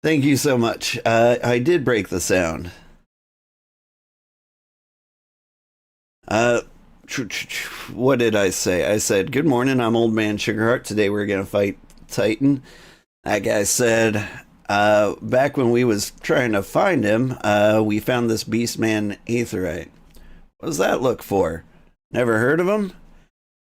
Thank you so much. I did break the sound. Uh, what did I say? I said, "Good morning. I'm Old Man Sugarheart. Today we're gonna fight Titan." That guy said, "Back when we was trying to find him, we found this beast man Aetherite. What does that look for? Never heard of him?"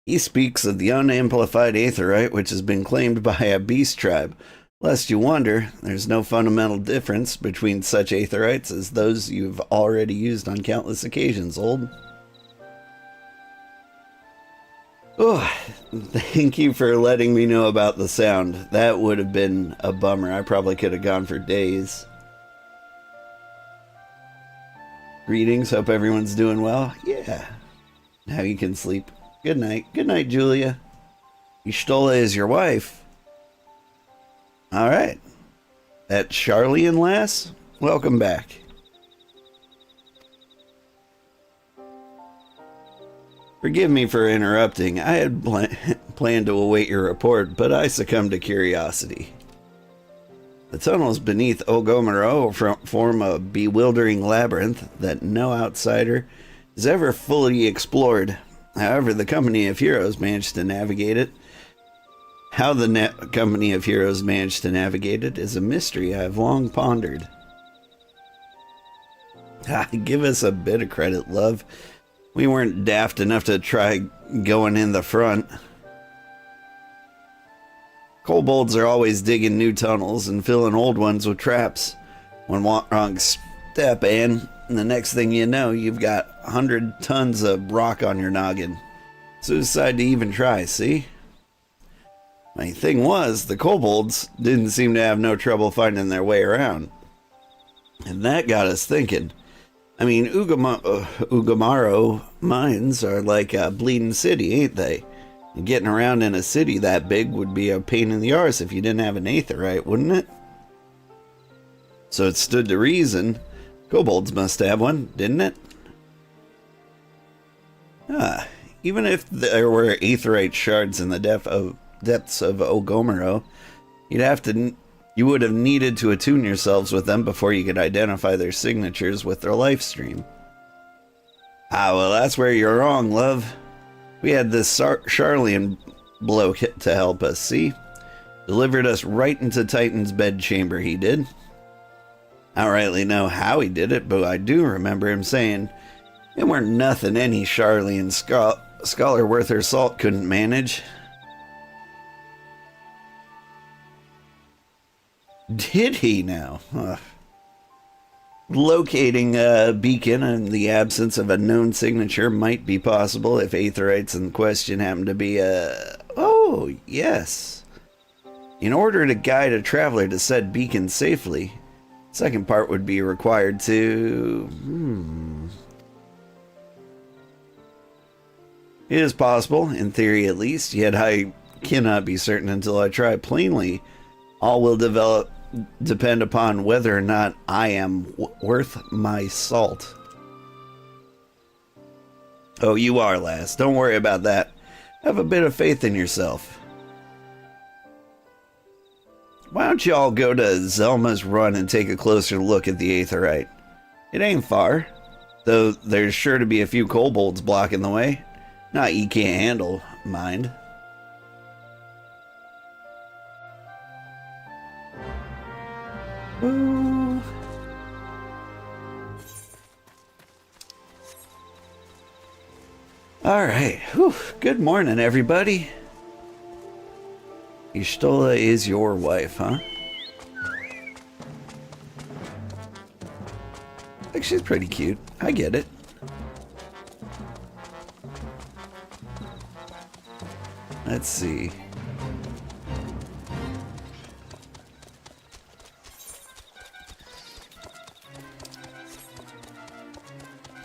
He speaks of the unamplified Aetherite, which has been claimed by a beast tribe. Lest you wonder, there's no fundamental difference between such Aetherites as those you've already used on countless occasions, old. Oh, thank you for letting me know about the sound. That would have been a bummer. I probably could have gone for days. Greetings, hope everyone's doing well. Yeah, now you can sleep. Good night. Good night, Julia. Ishtola is your wife. All right. That Charlian lass? Welcome back. Forgive me for interrupting. I had planned to await your report, but I succumbed to curiosity. The tunnels beneath Ogomero form a bewildering labyrinth that no outsider has ever fully explored. However, the Company of Heroes managed to navigate it. How the Company of Heroes managed to navigate it is a mystery I have long pondered. Give us a bit of credit, love. We weren't daft enough to try going in the front. Kobolds are always digging new tunnels and filling old ones with traps. One wrong step, and the next thing you know, you've got 100 tons of rock on your noggin. Suicide to even try, see? My thing was, the kobolds didn't seem to have no trouble finding their way around. And that got us thinking. I mean, Ugamaro mines are like a bleeding city, ain't they? And getting around in a city that big would be a pain in the arse if you didn't have an Aetherite, wouldn't it? So it stood to reason. Kobolds must have one, didn't it? Even if there were Aetherite shards in the depths of Ogomero, you would have needed to attune yourselves with them before you could identify their signatures with their life stream. Well, that's where you're wrong, love. We had this Charlian bloke to help us, see? Delivered us right into Titan's bedchamber, he did. I don't rightly know how he did it, but I do remember him saying it weren't nothing any Charlian scholar worth her salt couldn't manage. Did he now? Locating a beacon in the absence of a known signature might be possible if Aetherites in question happen to be Oh, yes. In order to guide a traveler to said beacon safely, second part would be required to... It is possible, in theory at least, yet I cannot be certain until I try. Plainly, all will depend upon whether or not I am worth my salt. Oh, you are, lass. Don't worry about that. Have a bit of faith in yourself. Why don't you all go to Zelma's Run and take a closer look at the Aetherite? It ain't far, though there's sure to be a few kobolds blocking the way. Not you can't handle, mind. Ooh. All right. Whew. Good morning, everybody. Ishtola is your wife, huh? Like, she's pretty cute. I get it. Let's see.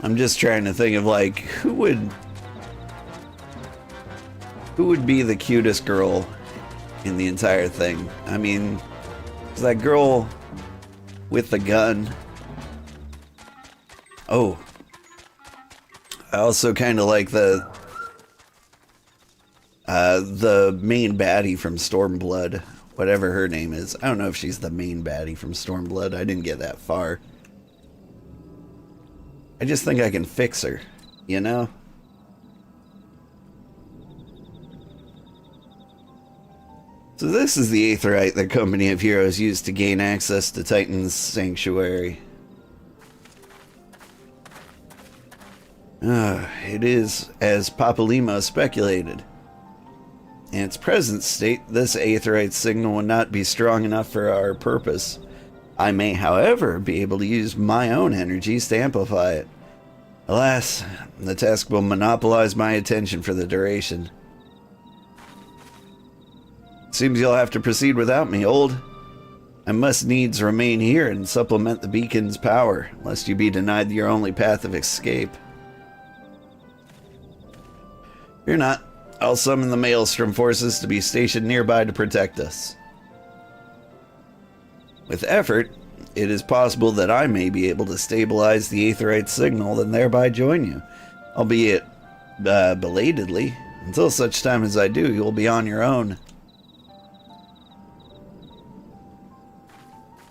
I'm just trying to think of, like, who would be the cutest girl in the entire thing. I mean, is that girl with the gun? Oh, I also kind of like the main baddie from Stormblood. whatever her name is. I don't know if she's the main baddie from Stormblood. I didn't get that far. I just think I can fix her, you know? So this is the Aetheryte the Company of Heroes used to gain access to Titan's Sanctuary. It is as Papalimo speculated. In its present state, this Aetheryte signal would not be strong enough for our purpose. I may, however, be able to use my own energies to amplify it. Alas, the task will monopolize my attention for the duration. Seems you'll have to proceed without me, Old. I must needs remain here and supplement the beacon's power, lest you be denied your only path of escape. Fear not. I'll summon the Maelstrom forces to be stationed nearby to protect us. With effort, it is possible that I may be able to stabilize the Aetheryte signal and thereby join you, albeit belatedly. Until such time as I do, you'll be on your own.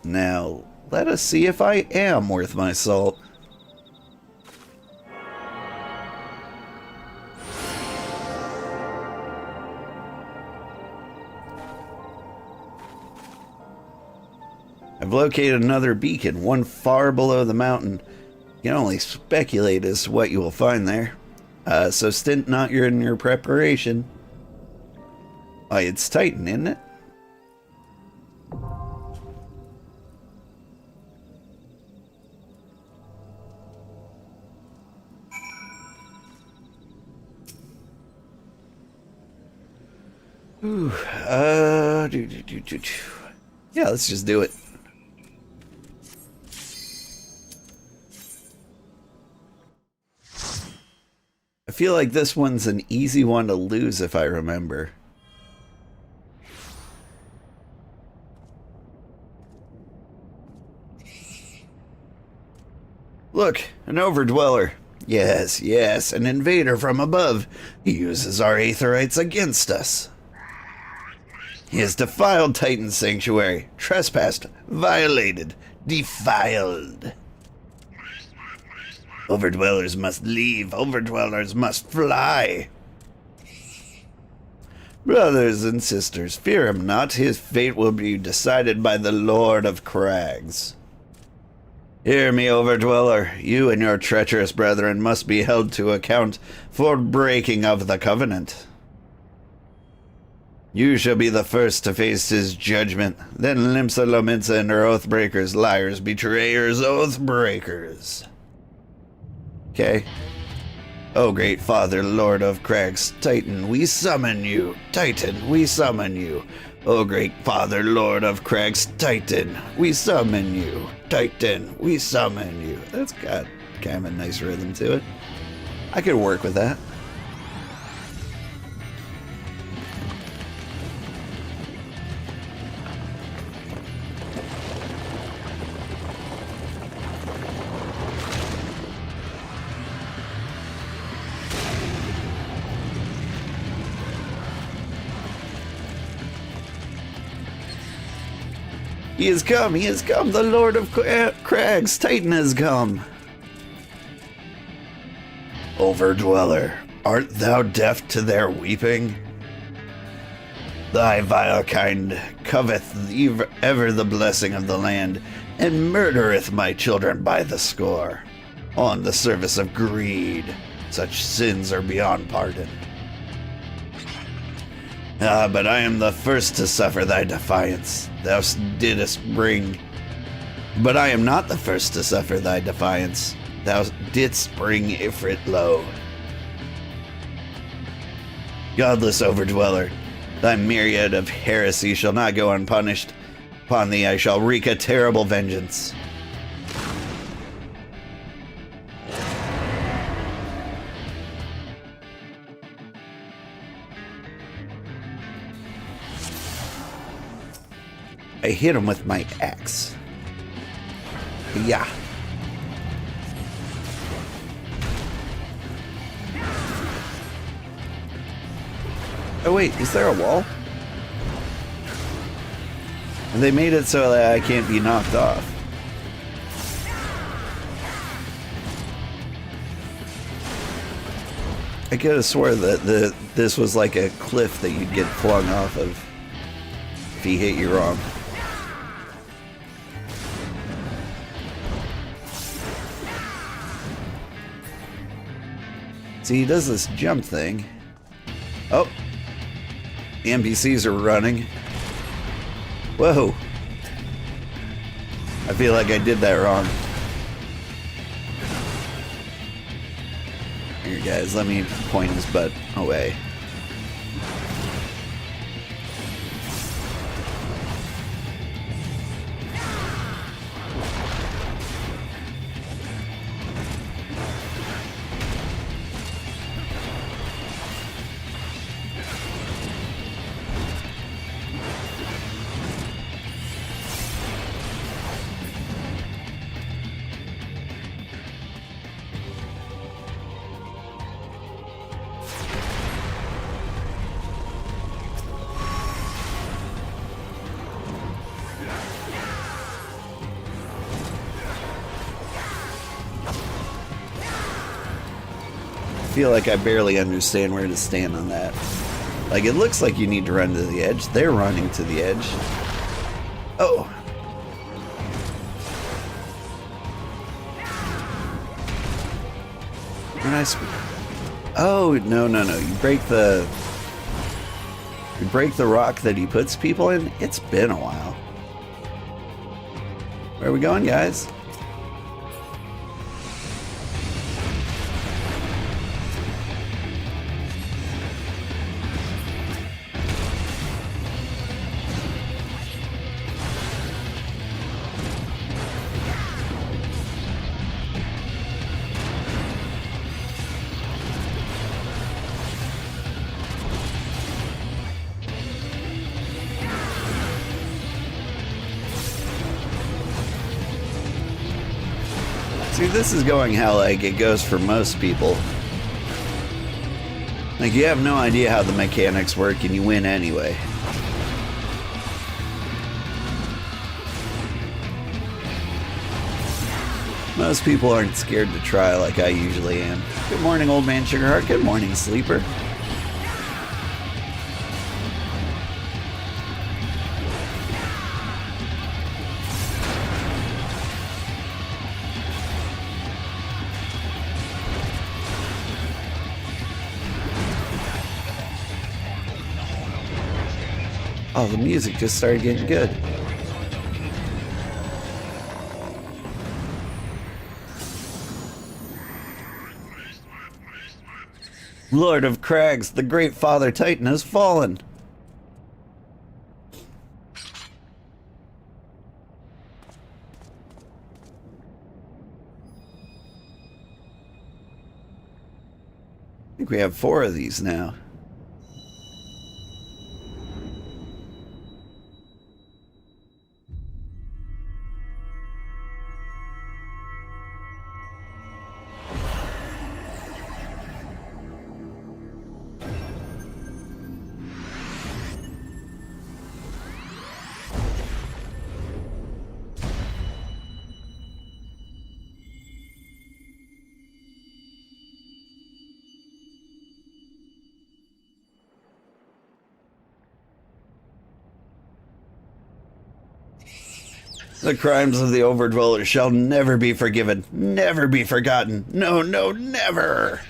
Now, let us see if I am worth my salt. I've located another beacon, one far below the mountain. You can only speculate as to what you will find there. So stint not in your preparation. Why, it's Titan, isn't it? Ooh, yeah, let's just do it. I feel like this one's an easy one to lose if I remember. Look, an overdweller. Yes, yes, an invader from above. He uses our Aetherites against us. He has defiled Titan's sanctuary, trespassed, violated, defiled. Overdwellers must leave, overdwellers must fly. Brothers and sisters, fear him not, his fate will be decided by the Lord of Crags. Hear me, overdweller, you and your treacherous brethren must be held to account for breaking of the covenant. You shall be the first to face his judgment. Then Limsa Lominsa and her oathbreakers, liars, betrayers, oathbreakers. Okay. Oh, great Father, Lord of Crags, Titan, we summon you. Titan, we summon you. Oh, great Father, Lord of Crags, Titan, we summon you. Titan, we summon you. That's got kind of a nice rhythm to it. I could work with that. He has come, the Lord of Crags, Titan has come. Overdweller, art thou deaf to their weeping? Thy vile kind coveteth ever the blessing of the land, and murdereth my children by the score. On the service of greed, such sins are beyond pardon. Ah, but I am the first to suffer thy defiance, thou didst bring. But I am not the first to suffer thy defiance, thou didst bring Ifrit low. Godless overdweller, thy myriad of heresy shall not go unpunished. Upon thee I shall wreak a terrible vengeance. I hit him with my axe. Yeah. Oh wait, is there a wall? And they made it so that I can't be knocked off. I could have swore that this was like a cliff that you'd get flung off of if he hit you wrong. See, he does this jump thing. Oh, the NPCs are running. Whoa. I feel like I did that wrong. Here, guys, let me point his butt away. I feel like I barely understand where to stand on that. Like, it looks like you need to run to the edge. They're running to the edge. Oh. Oh, no. You break the rock that he puts people in. It's been a while. Where are we going, guys? See, this is going how, like, it goes for most people. Like, you have no idea how the mechanics work and you win anyway. Most people aren't scared to try like I usually am. Good morning, old man Sugarheart. Good morning, sleeper. Oh, the music just started getting good. Lord of Crags, the great Father Titan has fallen. I think we have 4 of these now. The crimes of the Overdwellers shall never be forgiven, never be forgotten. No, never.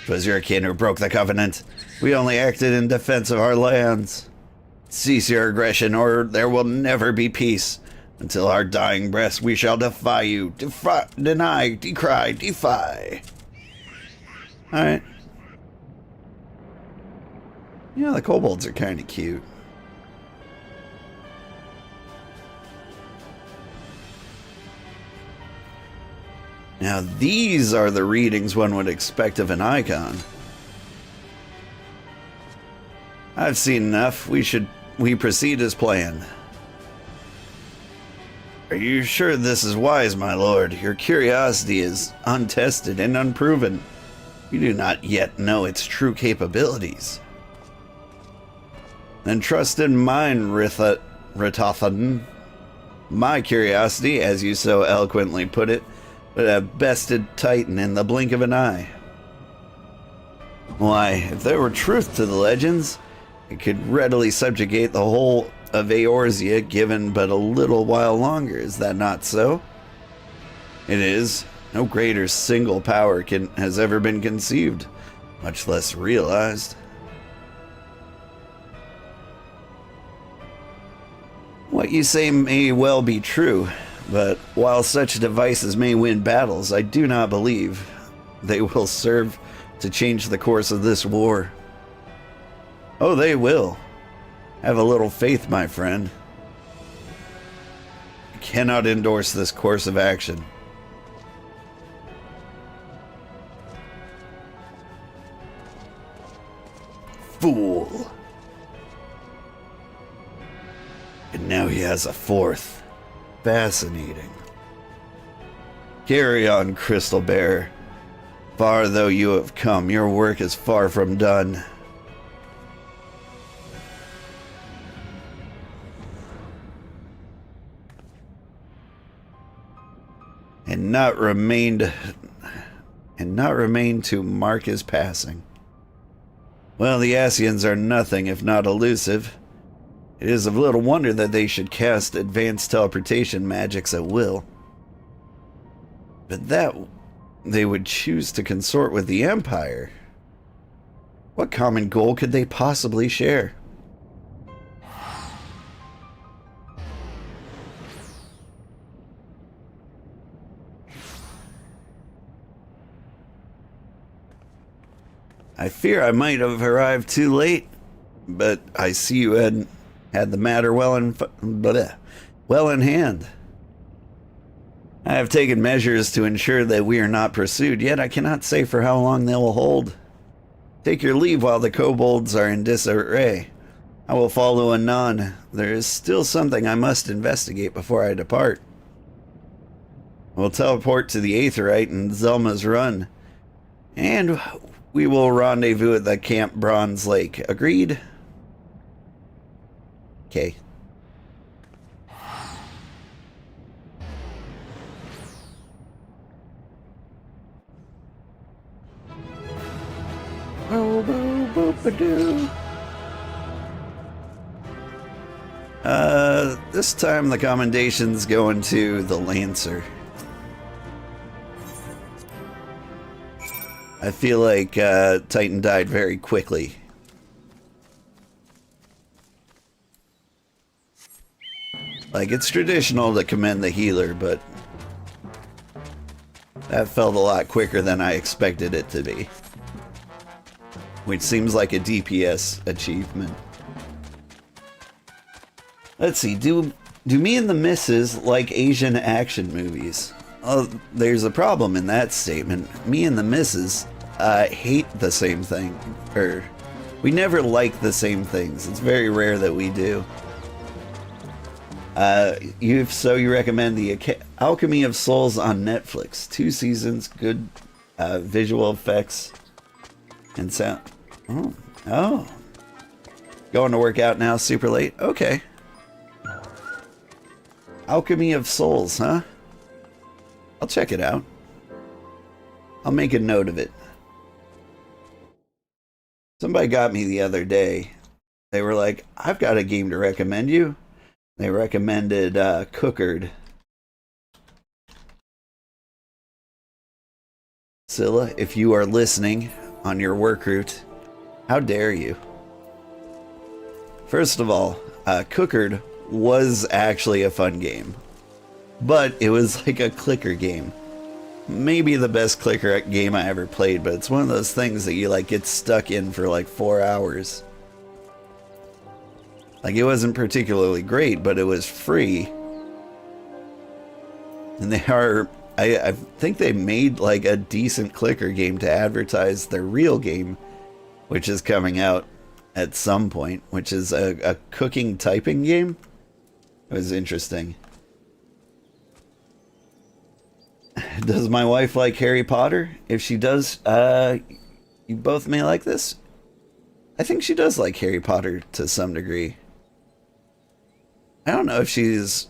'Twas your kin who broke the covenant. We only acted in defense of our lands. Cease your aggression, or there will never be peace. Until our dying breaths, we shall defy you. Deny, decry, defy. Alright. Yeah, the kobolds are kind of cute. Now these are the readings one would expect of an icon. I've seen enough. We proceed as planned. Are you sure this is wise, my lord? Your curiosity is untested and unproven. You do not yet know its true capabilities. Then trust in mine, Ratothan. My curiosity, as you so eloquently put it, would have bested Titan in the blink of an eye. Why, if there were truth to the legends, it could readily subjugate the whole of Eorzea given but a little while longer. Is that not so? It is. No greater single power has ever been conceived, much less realized. What you say may well be true, but while such devices may win battles, I do not believe they will serve to change the course of this war. Oh, they will. Have a little faith, my friend. I cannot endorse this course of action. Fool. And now he has a fourth. Fascinating. Carry on, Crystal Bear. Far though you have come, your work is far from done. And not remain to mark his passing. Well, the Ascians are nothing if not elusive. It is of little wonder that they should cast advanced teleportation magics at will. But that they would choose to consort with the Empire. What common goal could they possibly share? I fear I might have arrived too late, but I see you had the matter well in hand. I have taken measures to ensure that we are not pursued, yet I cannot say for how long they will hold. Take your leave while the kobolds are in disarray. I will follow anon. There is still something I must investigate before I depart. We'll teleport to the Aetheryte and Zelma's Run, and we will rendezvous at the Camp Bronze Lake. Agreed? Okay. This time the commendation's going to the Lancer. I feel like Titan died very quickly. Like, it's traditional to commend the healer, but that felt a lot quicker than I expected it to be. Which seems like a DPS achievement. Let's see, do me and the missus like Asian action movies? Oh, there's a problem in that statement. Me and the missus hate the same thing. Or, we never like the same things. It's very rare that we do. You recommend the Alchemy of Souls on Netflix. 2 seasons, good visual effects and sound. Oh. Going to work out now super late? Okay. Alchemy of Souls, huh? I'll check it out. I'll make a note of it. Somebody got me the other day. They were like, I've got a game to recommend you. They recommended Sugarheart. Scylla, if you are listening on your work route, how dare you? First of all, Sugarheart was actually a fun game. But it was like a clicker game. Maybe the best clicker game I ever played, but it's one of those things that you like get stuck in for like 4 hours. Like, it wasn't particularly great, but it was free. And they are, I think they made like a decent clicker game to advertise their real game, which is coming out at some point, which is a cooking typing game. It was interesting. Does my wife like Harry Potter? If she does, you both may like this. I think she does like Harry Potter to some degree. I don't know if she's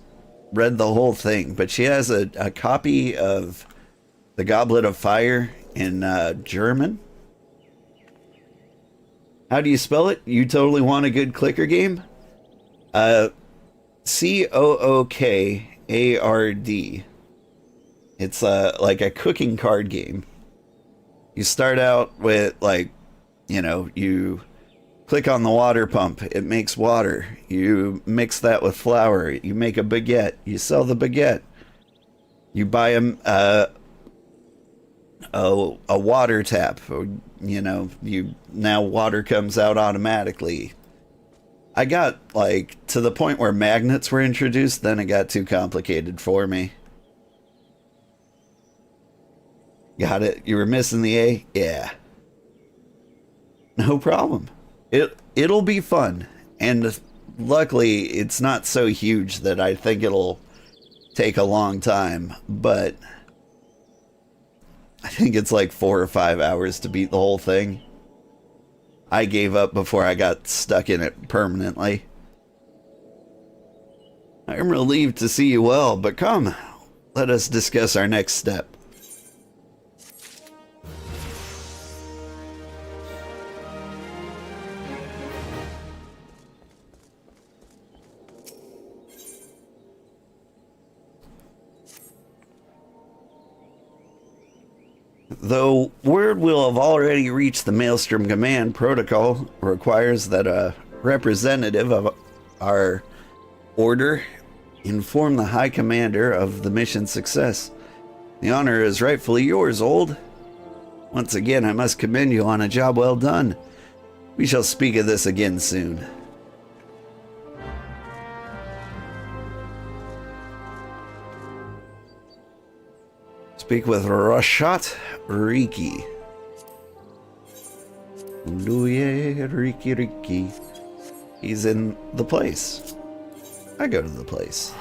read the whole thing, but she has a copy of The Goblet of Fire in German. How do you spell it? You totally want a good clicker game? Cookard. It's like a cooking card game. You start out with, like, you know, you click on the water pump, it makes water. You mix that with flour, you make a baguette. You sell the baguette. You buy a water tap. You know, now water comes out automatically. I got, like, to the point where magnets were introduced, then it got too complicated for me. Got it? You were missing the A? Yeah. No problem. It'll be fun. And luckily, it's not so huge that I think it'll take a long time. But I think it's like 4 or 5 hours to beat the whole thing. I gave up before I got stuck in it permanently. I'm relieved to see you well, but come, let us discuss our next step. Though word will have already reached the Maelstrom Command, protocol requires that a representative of our order inform the High Commander of the mission's success. The honor is rightfully yours, Old. Once again, I must commend you on a job well done. We shall speak of this again soon. Speak with Rashat Riki. Riki. He's in the place. I go to the place.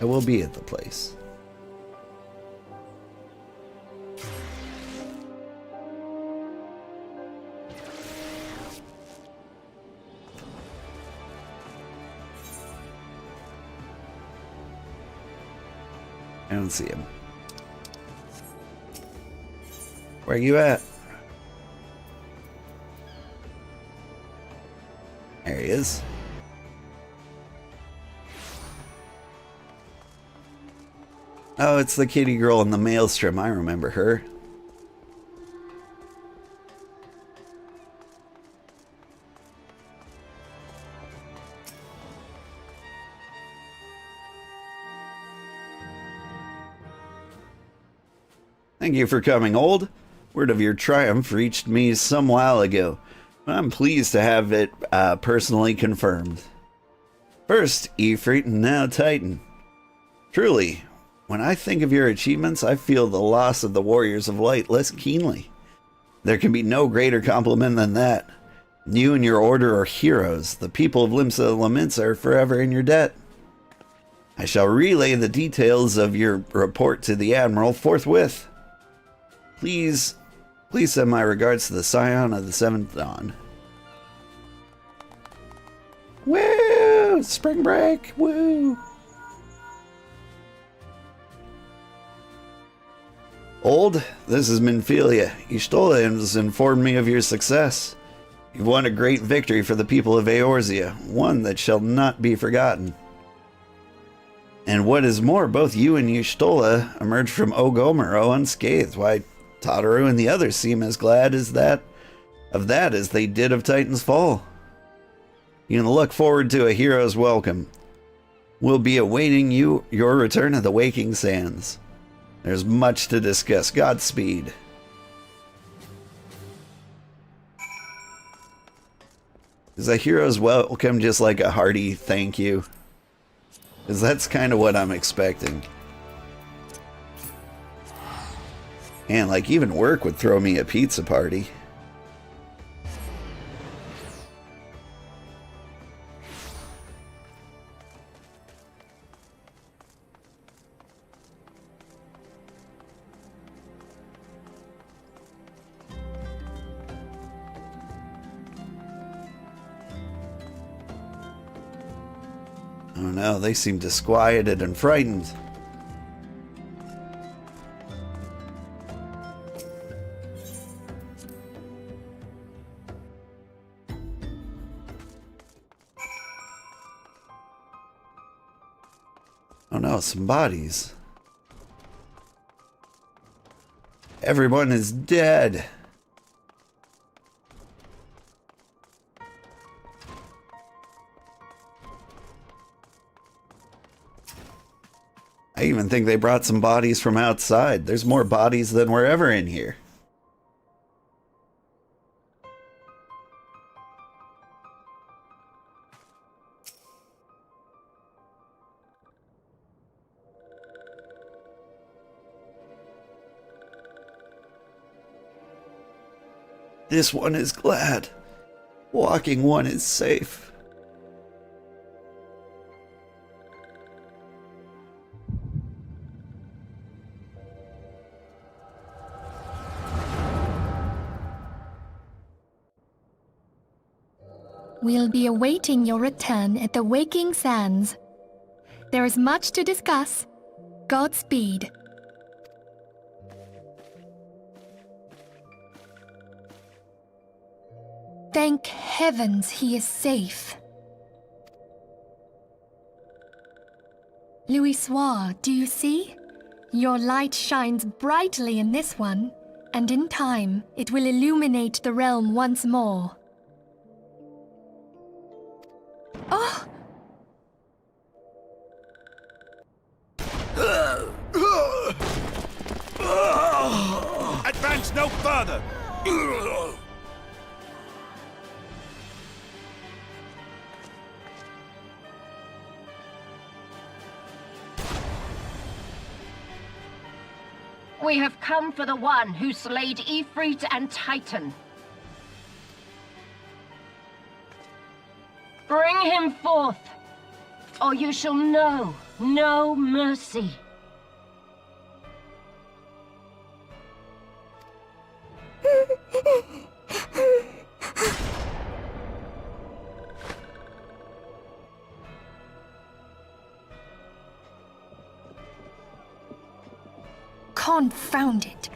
I will be at the place. I don't see him. Where you at? There he is. Oh, it's the kitty girl in the Maelstrom. I remember her. Thank you for coming, Old. Word of your triumph reached me some while ago. I'm pleased to have it personally confirmed. First, Ifrit, and now Titan. Truly, when I think of your achievements, I feel the loss of the Warriors of Light less keenly. There can be no greater compliment than that. You and your order are heroes. The people of Limsa Laments are forever in your debt. I shall relay the details of your report to the Admiral forthwith. Please send my regards to the Scion of the Seventh Dawn. Woo! Spring break! Woo! Old, this is Minfilia. Y'shtola has informed me of your success. You've won a great victory for the people of Eorzea, one that shall not be forgotten. And what is more, both you and Y'shtola emerged from Ogomero unscathed. Why, Tataru and the others seem as glad as that as they did of Titan's fall. You can look forward to a hero's welcome. We'll be awaiting your return to the Waking Sands. There's much to discuss. Godspeed. Is a hero's welcome just like a hearty thank you? Because that's kind of what I'm expecting. And like even work would throw me a pizza party. Oh no, they seem disquieted and frightened. Oh no, some bodies. Everyone is dead. I even think they brought some bodies from outside. There's more bodies than were ever in here. This one is glad. Walking one is safe. We'll be awaiting your return at the Waking Sands. There is much to discuss. Godspeed. Thank heavens he is safe. Louisoix, do you see? Your light shines brightly in this one, and in time it will illuminate the realm once more. Oh! Advance no further! We have come for the one who slayed Ifrit and Titan. Bring him forth, or you shall know no mercy. Confound it.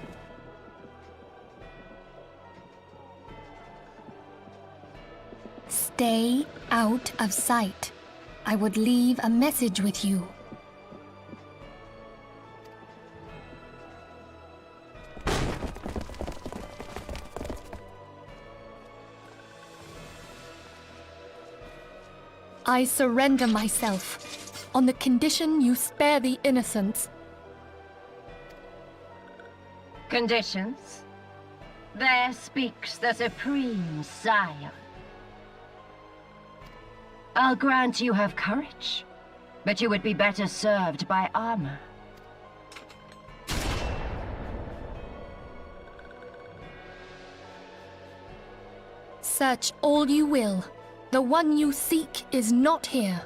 Stay out of sight. I would leave a message with you. I surrender myself, on the condition you spare the innocents. Conditions? There speaks the Supreme Sire. I'll grant you have courage, but you would be better served by armor. Search all you will. The one you seek is not here.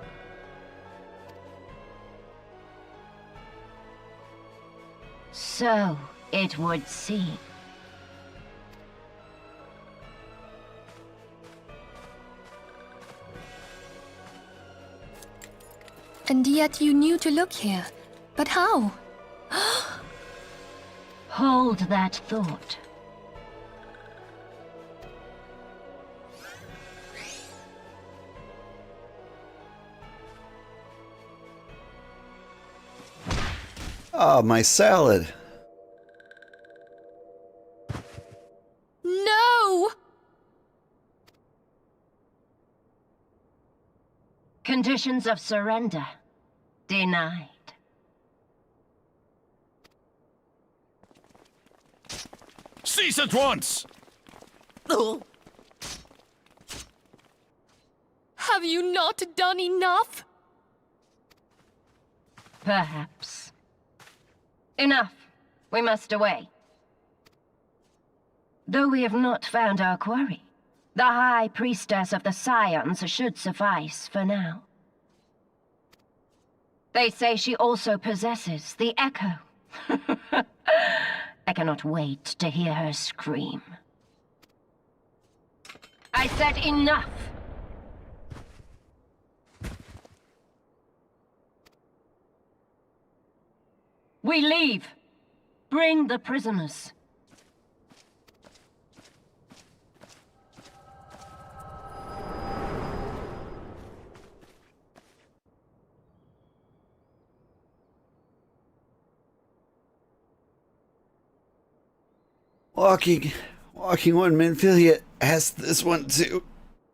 So it would seem. And yet you knew to look here. But how? Hold that thought. Oh, my salad. No! Conditions of surrender denied. Cease at once! Have you not done enough? Perhaps. Enough. We must away. Though we have not found our quarry, the High Priestess of the Scions should suffice for now. They say she also possesses the Echo. I cannot wait to hear her scream. I said enough! We leave. Bring the prisoners. Walking one, Minfilia asked this one too.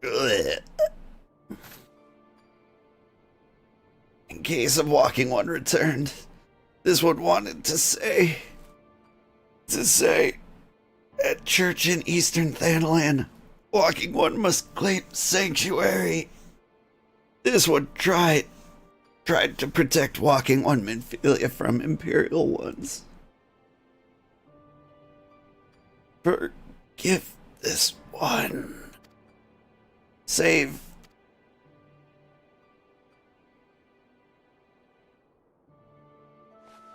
Ugh. In case of walking one returned, this one wanted to say, at church in Eastern Thanalan, walking one must claim sanctuary. This one tried to protect walking one Minfilia from Imperial ones. Forgive this one. Save.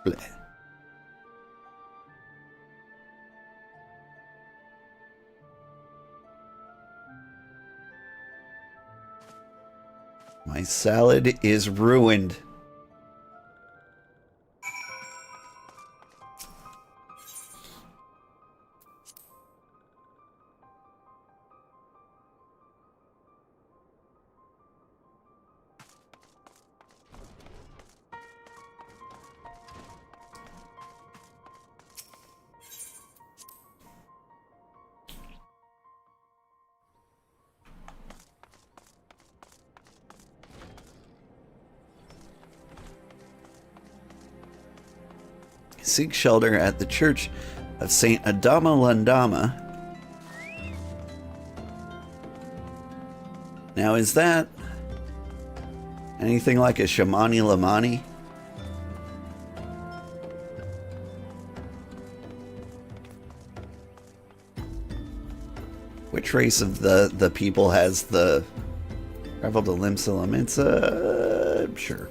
Bleh. My salad is ruined. Seek shelter at the Church of Saint Adama Landama. Now, is that anything like a Shamani Lamani? Which race of the people has the travel to Limsa Laminsa? Sure.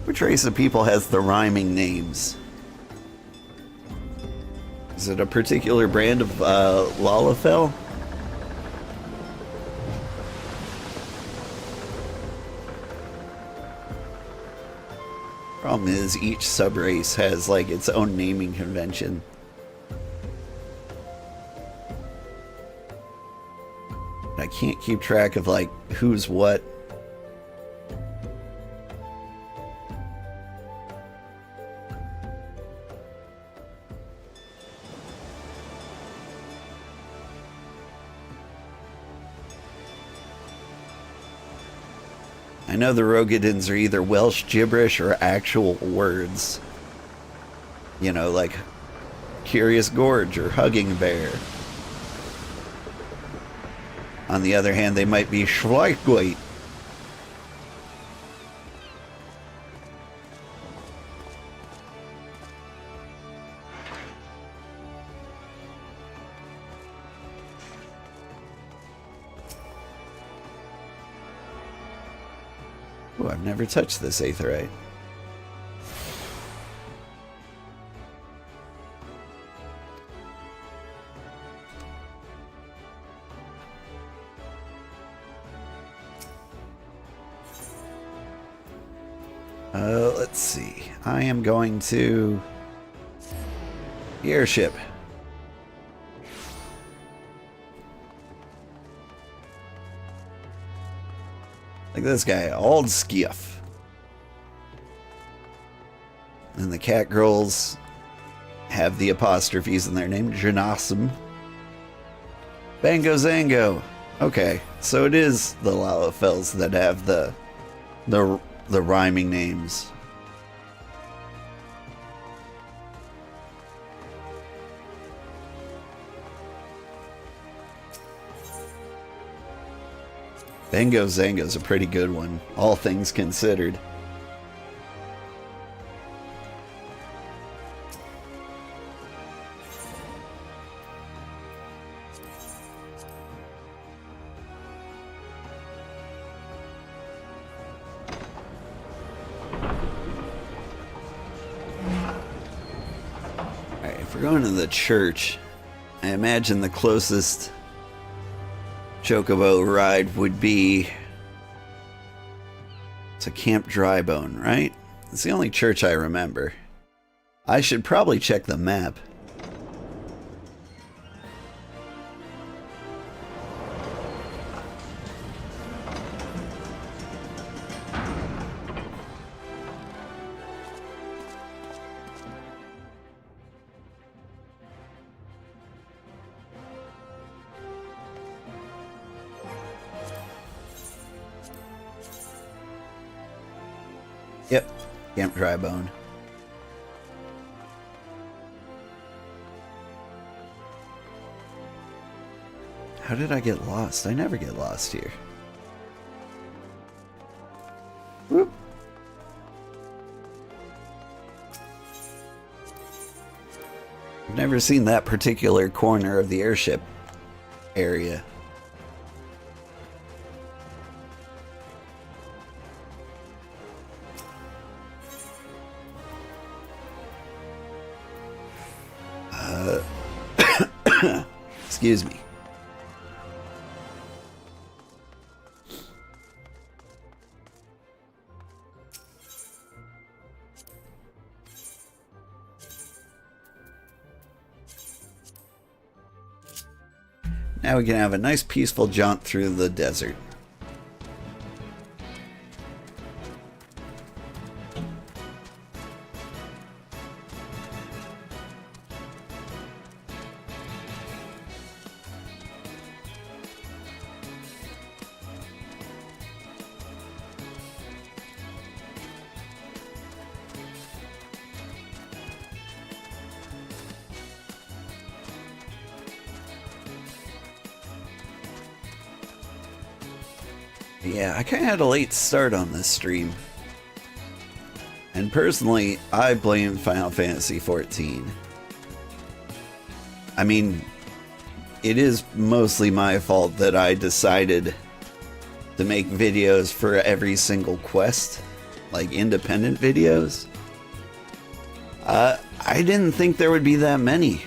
Which race of people has the rhyming names? Is it a particular brand of Lalafell? Problem is, each subrace has like its own naming convention. I can't keep track of like who's what. I know the Rogadins are either Welsh gibberish or actual words. You know, like Curious Gorge or Hugging Bear. On the other hand, they might be Schweigweit. Oh, I've never touched this aetheryte. Let's see. I am going to the airship. Like this guy, Old Skiff. And the cat girls have the apostrophes in their name. Janasum. Bango Zango. Okay, so it is the Lalafells that have the rhyming names. Bango Zango's a pretty good one, all things considered. Alright, if we're going to the church, I imagine the closest chocobo ride would be to Camp Drybone, right? It's the only church I remember. I should probably check the map. Yep, Camp Drybone. How did I get lost? I never get lost here. Whoop. I've never seen that particular corner of the airship area. Excuse me. Now we can have a nice peaceful jaunt through the desert. Yeah, I kind of had a late start on this stream. And personally, I blame Final Fantasy XIV. I mean, it is mostly my fault that I decided to make videos for every single quest, like independent videos. I didn't think there would be that many.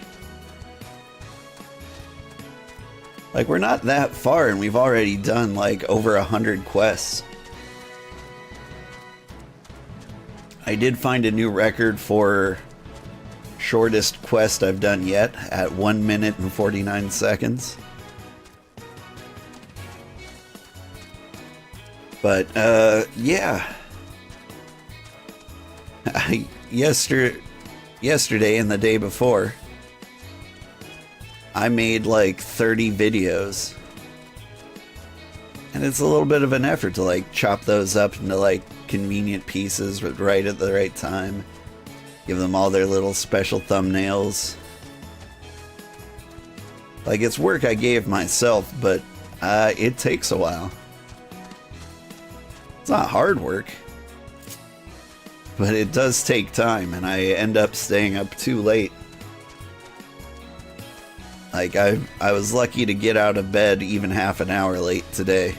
Like, we're not that far and we've already done like over 100 quests. I did find a new record for shortest quest I've done yet at 1 minute and 49 seconds. But, yeah. Yesterday and the day before, I made like 30 videos. And it's a little bit of an effort to like chop those up into like convenient pieces right at the right time. Give them all their little special thumbnails. Like, it's work I gave myself, but it takes a while. It's not hard work, but it does take time, and I end up staying up too late. Like, I was lucky to get out of bed even half an hour late today.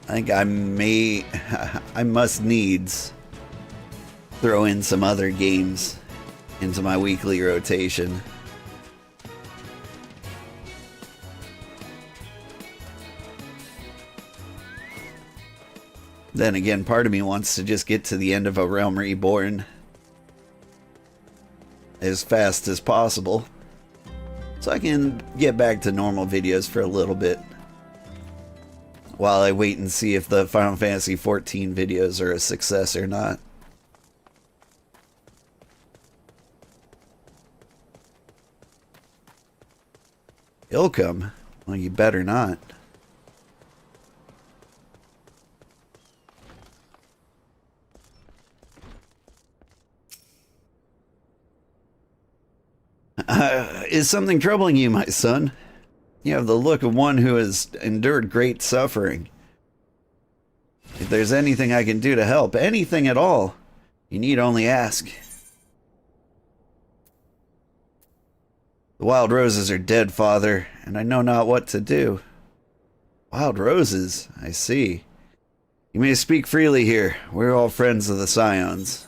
I think I must needs throw in some other games into my weekly rotation. Then again, part of me wants to just get to the end of A Realm Reborn as fast as possible, so I can get back to normal videos for a little bit, while I wait and see if the Final Fantasy XIV videos are a success or not. He'll come. Well, you better not. Is something troubling you, my son? You have the look of one who has endured great suffering. If there's anything I can do to help, anything at all, you need only ask. The wild roses are dead, father, and I know not what to do. Wild roses, I see. You may speak freely here. We're all friends of the Scions.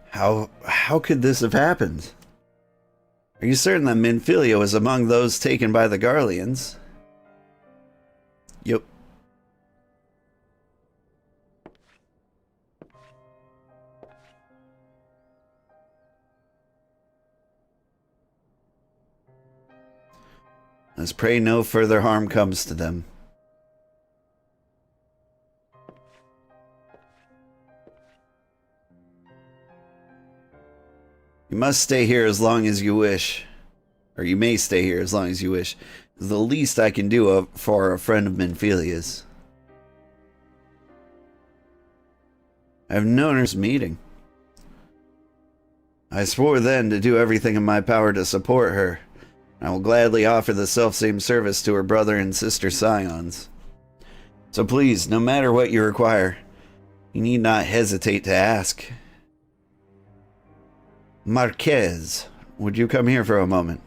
How could this have happened? Are you certain that Minfilia was among those taken by the Garleans? Yep. Let's pray no further harm comes to them. You must stay here as long as you wish. Or you may stay here as long as you wish. It's the least I can do for a friend of Minfilia's. I've known her meeting. I swore then to do everything in my power to support her. I will gladly offer the self-same service to her brother and sister scions. So please, no matter what you require, you need not hesitate to ask. Marquez, would you come here for a moment?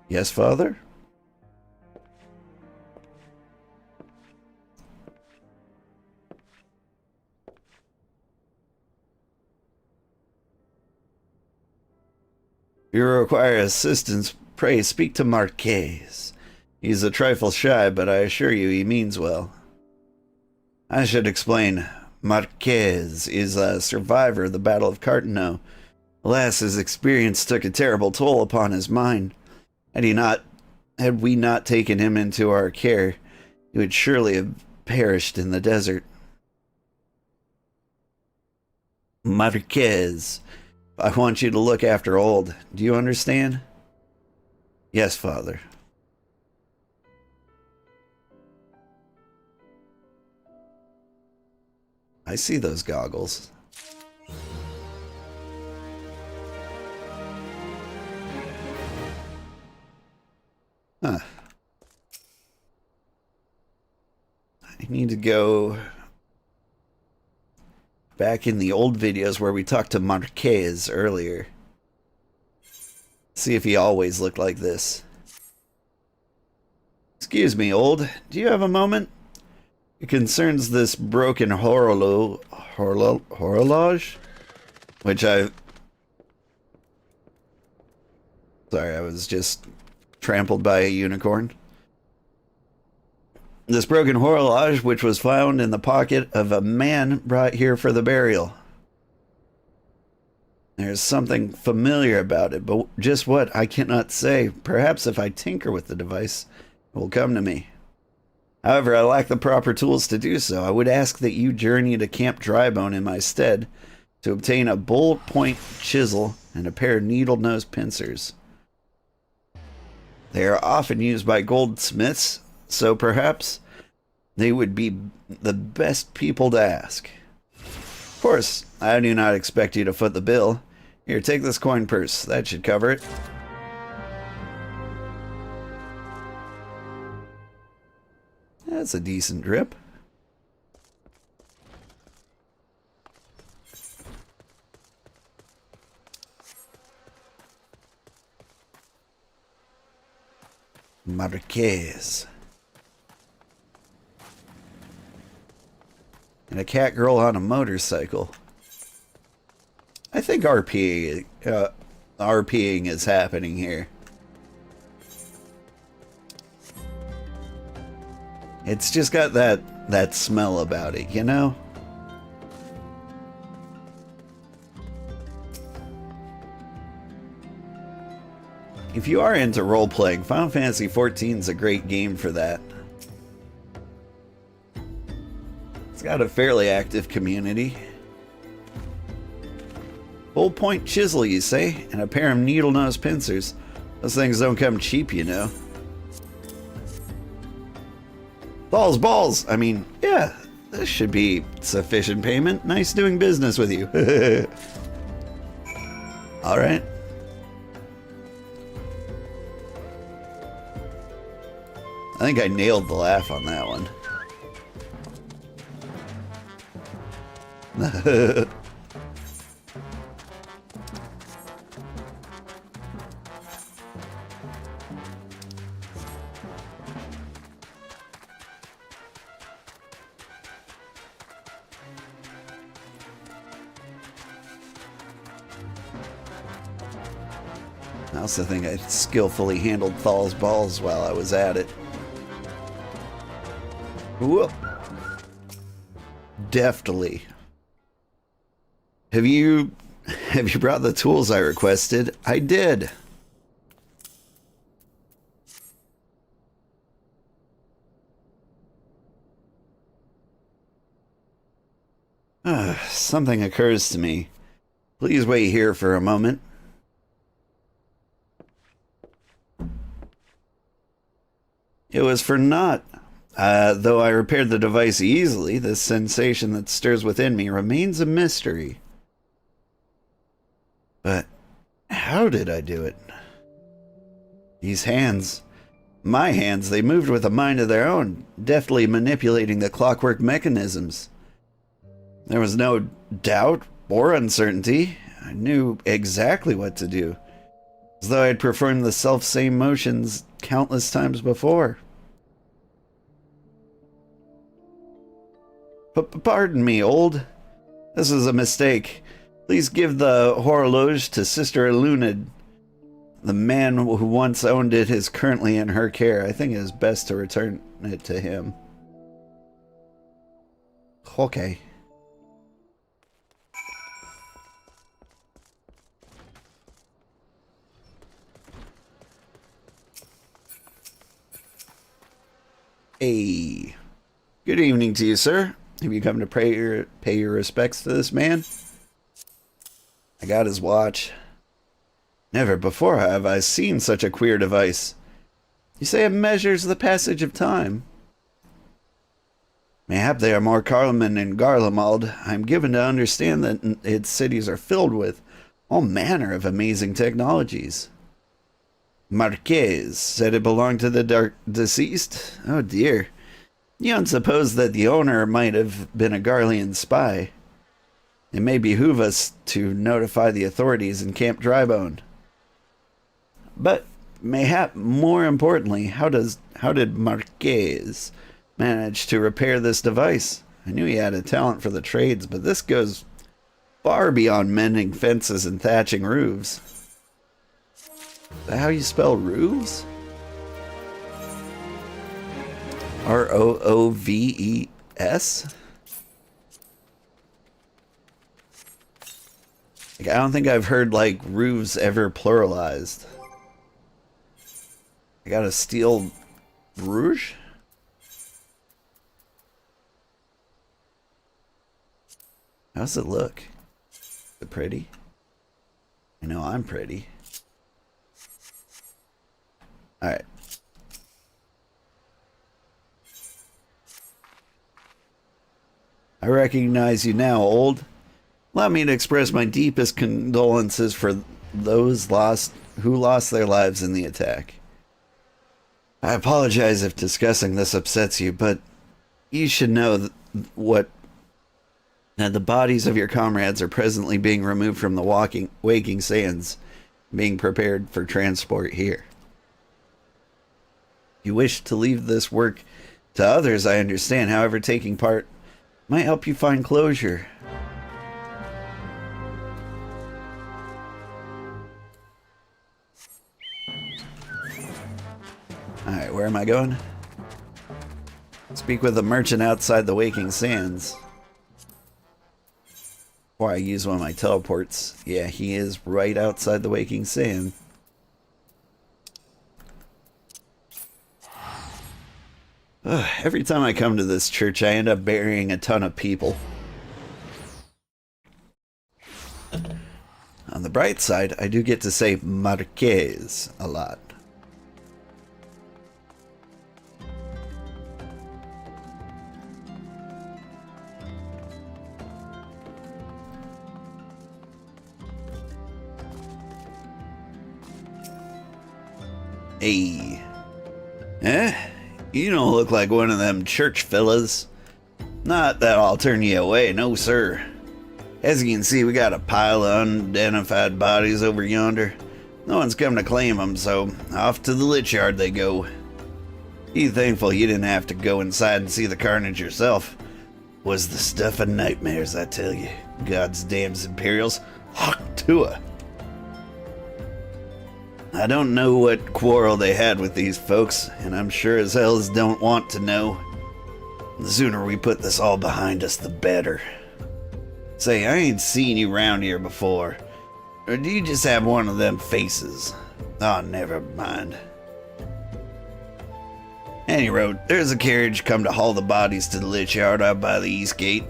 Yes, father? If you require assistance, pray speak to Marquez. He's a trifle shy, but I assure you he means well. I should explain. Marquez is a survivor of the Battle of Cartano. Alas, his experience took a terrible toll upon his mind. Had we not taken him into our care, he would surely have perished in the desert. Marquez, I want you to look after Old. Do you understand? Yes, father. I see those goggles. Huh. I need to go back in the old videos where we talked to Marquez earlier. See if he always looked like this. Excuse me, Old. Do you have a moment? It concerns this broken horologe, which Sorry, I was just trampled by a unicorn. This broken horologe, which was found in the pocket of a man brought here for the burial. There's something familiar about it, but just what, I cannot say. Perhaps if I tinker with the device, it will come to me. However, I lack the proper tools to do so. I would ask that you journey to Camp Drybone in my stead to obtain a bullet-point chisel and a pair of needle-nose pincers. They are often used by goldsmiths, so perhaps they would be the best people to ask. Of course, I do not expect you to foot the bill. Here, take this coin purse. That should cover it. That's a decent drip. Marquez. And a cat girl on a motorcycle. I think RPing is happening here. It's just got that smell about it, you know? If you are into role-playing, Final Fantasy XIV is a great game for that. It's got a fairly active community. Bull-point chisel, you say? And a pair of needle-nose pincers. Those things don't come cheap, you know. Balls! I mean, yeah, this should be sufficient payment. Nice doing business with you. Alright. I think I nailed the laugh on that one. I also think I skillfully handled Thal's balls while I was at it. Whoop. Deftly. Have you brought the tools I requested? I did. Something occurs to me. Please wait here for a moment. It was for naught. Though I repaired the device easily, this sensation that stirs within me remains a mystery. But how did I do it? These hands, my hands, they moved with a mind of their own, deftly manipulating the clockwork mechanisms. There was no doubt or uncertainty. I knew exactly what to do, as though I had performed the self-same motions countless times before. Pardon me, old. This was a mistake. Please give the horloge to Sister Lunid. The man who once owned it is currently in her care. I think it is best to return it to him. Okay. Hey. Good evening to you, sir. Have you come to pay your respects to this man? I got his watch. Never before have I seen such a queer device. You say it measures the passage of time. Mayhap they are more common in Garlemald. I'm given to understand that its cities are filled with all manner of amazing technologies. Marquez said it belonged to the deceased. Oh dear. You don't suppose that the owner might have been a Garlean spy? It may behoove us to notify the authorities in Camp Drybone. But mayhap more importantly, how did Marquez manage to repair this device? I knew he had a talent for the trades, but this goes far beyond mending fences and thatching roofs. Is that how you spell roofs? R-O-O-V-E-S? Like, I don't think I've heard, like, roofs ever pluralized. I got a steel rouge? How's it look? Is it pretty? I know I'm pretty. Alright. I recognize you now, old. Allow me to express my deepest condolences for those who lost their lives in the attack. I apologize if discussing this upsets you, but you should know that the bodies of your comrades are presently being removed from the waking sands, being prepared for transport here. If you wish to leave this work to others, I understand. However, taking part might help you find closure. Alright, where am I going? Speak with the merchant outside the waking sands. Or I use one of my teleports. Yeah, he is right outside the waking sand. Every time I come to this church, I end up burying a ton of people. On the bright side, I do get to say Marquez a lot. Hey. You don't look like one of them church fellas. Not that I'll turn you away, no sir. As you can see, we got a pile of unidentified bodies over yonder. No one's come to claim them, so off to the lich yard they go. Be thankful you didn't have to go inside and see the carnage yourself. Was the stuff of nightmares, I tell you. God's damned Imperials. Hawk Tua. I don't know what quarrel they had with these folks, and I'm sure as hell as don't want to know. The sooner we put this all behind us, the better. Say, I ain't seen you round here before. Or do you just have one of them faces? Oh, never mind. Any road, there's a carriage come to haul the bodies to the lich yard out by the east gate.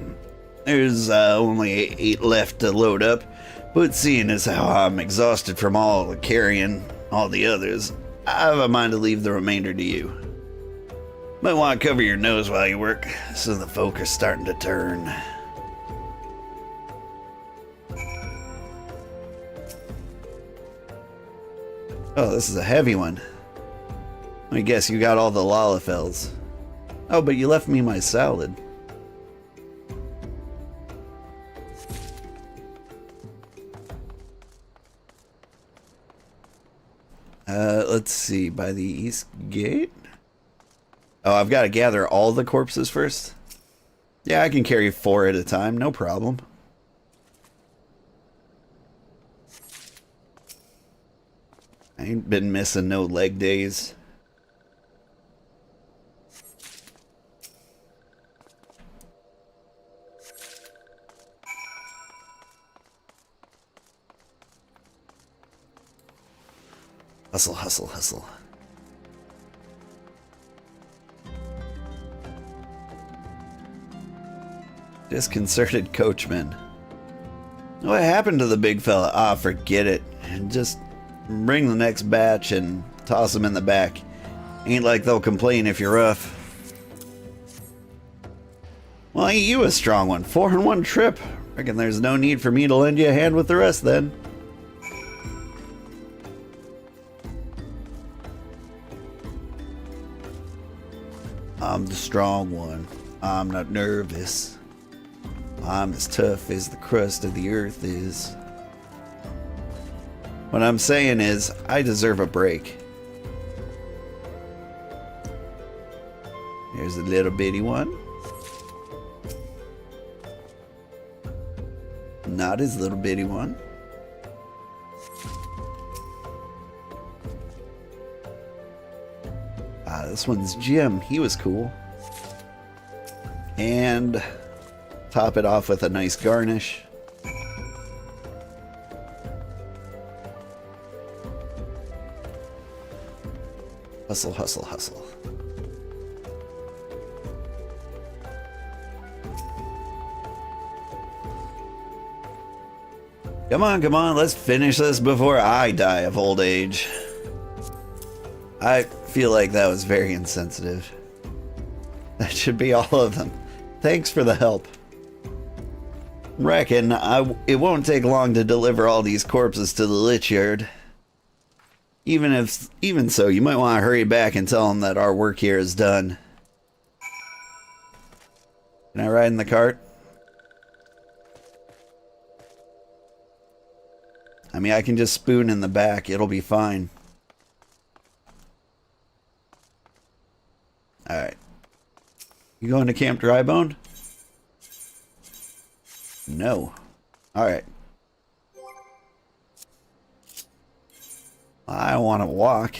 There's only 8 left to load up, but seeing as how I'm exhausted from all the carrying all the others, I have a mind to leave the remainder to you. Might want to cover your nose while you work, so the folk are starting to turn. Oh, this is a heavy one. Let me guess, you got all the Lalafels. Oh, but you left me my salad. Let's see, by the east gate? Oh, I've got to gather all the corpses first? Yeah, I can carry 4 at a time, no problem. I ain't been missing no leg days. Hustle, hustle, hustle. Disconcerted coachman. What happened to the big fella? Ah, forget it. Just bring the next batch and toss them in the back. Ain't like they'll complain if you're rough. Well, ain't you a strong one? 4 in 1 trip. Reckon there's no need for me to lend you a hand with the rest then. I'm the strong one. I'm not nervous. I'm as tough as the crust of the earth is. What I'm saying is, I deserve a break. Here's a little bitty one. Not his little bitty one. Ah, this one's Jim. He was cool. And top it off with a nice garnish. Hustle, hustle, hustle. Come on, let's finish this before I die of old age. I feel like that was very insensitive. That should be all of them. Thanks for the help. Reckon it won't take long to deliver all these corpses to the lich yard. Even so, you might want to hurry back and tell them that our work here is done. Can I ride in the cart? I mean, I can just spoon in the back. It'll be fine. Alright. You going to Camp Drybone? No. Alright. I want to walk.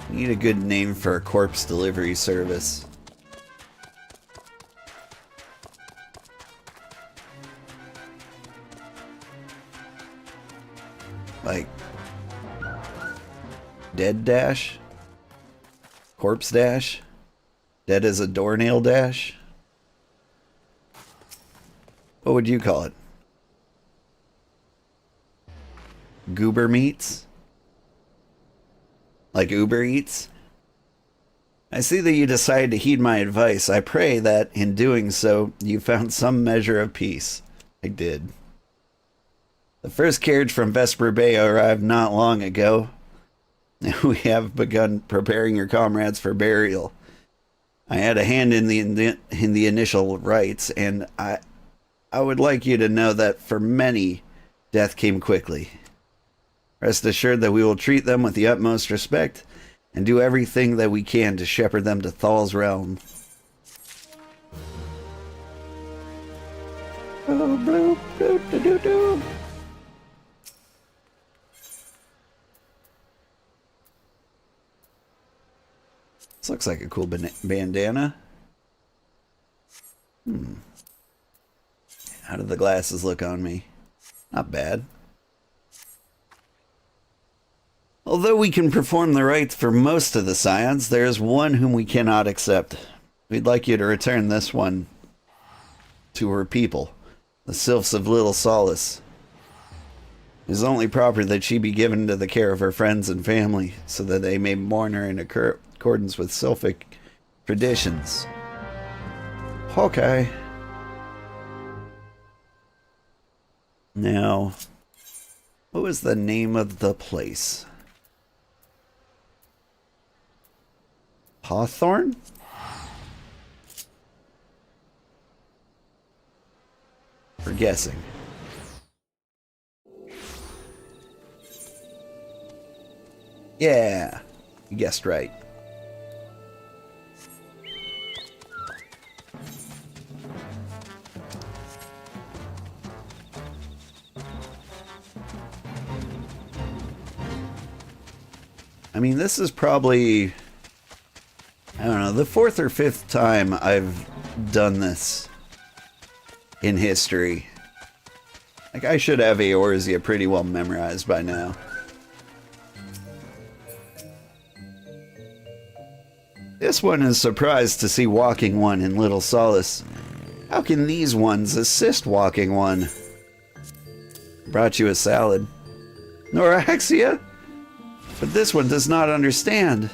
Need a good name for a corpse delivery service. Like Dead Dash? Corpse Dash? Dead as a doornail dash? What would you call it? Goober Meats? Like Uber Eats? I see that you decided to heed my advice. I pray that, in doing so, you found some measure of peace. I did. The first carriage from Vesper Bay arrived not long ago. We have begun preparing your comrades for burial. I had a hand in the initial rites, and I would like you to know that for many, death came quickly. Rest assured that we will treat them with the utmost respect and do everything that we can to shepherd them to Thal's realm. Oh, bloop, bloop, doo, doo, doo. This looks like a cool bandana. How do the glasses look on me? Not bad. Although we can perform the rites for most of the scions, there is one whom we cannot accept. We'd like you to return this one to her people, the Sylphs of Little Solace. It is only proper that she be given to the care of her friends and family, so that they may mourn her in accordance with Sylphic traditions. Okay. Now, what was the name of the place? Hawthorne? For guessing. Yeah, you guessed right. I mean, this is probably, I don't know, the 4th or 5th time I've done this in history. Like, I should have Eorzea pretty well memorized by now. This one is surprised to see Walking One in Little Solace. How can these ones assist Walking One? Brought you a salad. Noraxia? But this one does not understand.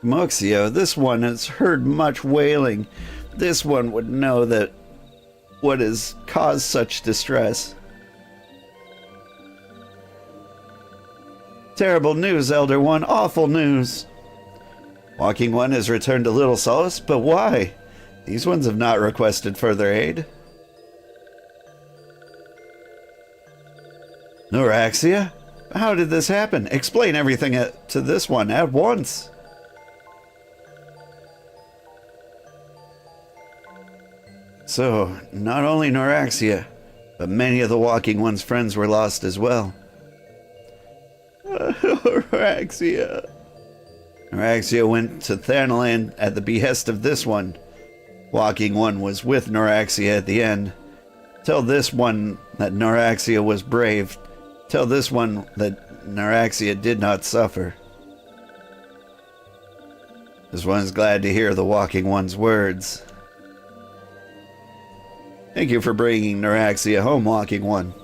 Moxio, this one has heard much wailing. This one would know that what has caused such distress. Terrible news, Elder One. Awful news. Walking One has returned to Little Solace, but why? These ones have not requested further aid. Noraxia? How did this happen? Explain everything to this one at once. So, not only Noraxia, but many of the Walking One's friends were lost as well. Noraxia. Noraxia went to Thanalan at the behest of this one. Walking One was with Noraxia at the end. Tell this one that Noraxia was brave. Tell this one that Noraxia did not suffer. This one is glad to hear the Walking One's words. Thank you for bringing Noraxia home, Walking One.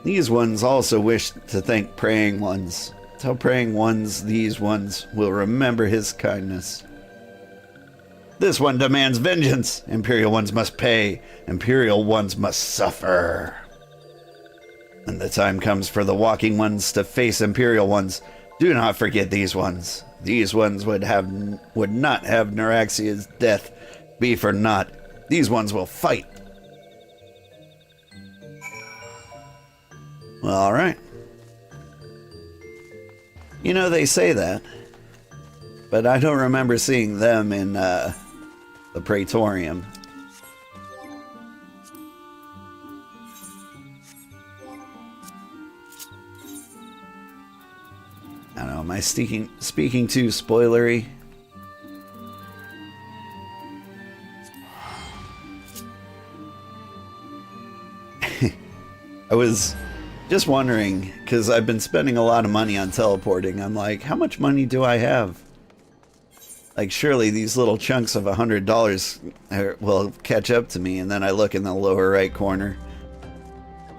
These ones also wish to thank Praying Ones. Tell Praying Ones these ones will remember his kindness. This one demands vengeance. Imperial Ones must pay. Imperial Ones must suffer. When the time comes for the Walking Ones to face Imperial Ones, do not forget these ones. These ones would not have Noraxia's death be for naught. These ones will fight. Well, all right. You know, they say that, but I don't remember seeing them in the Praetorium. I don't know, am I speaking too spoilery? I was just wondering, because I've been spending a lot of money on teleporting. I'm like, how much money do I have? Like, surely these little chunks of $100 will catch up to me. And then I look in the lower right corner.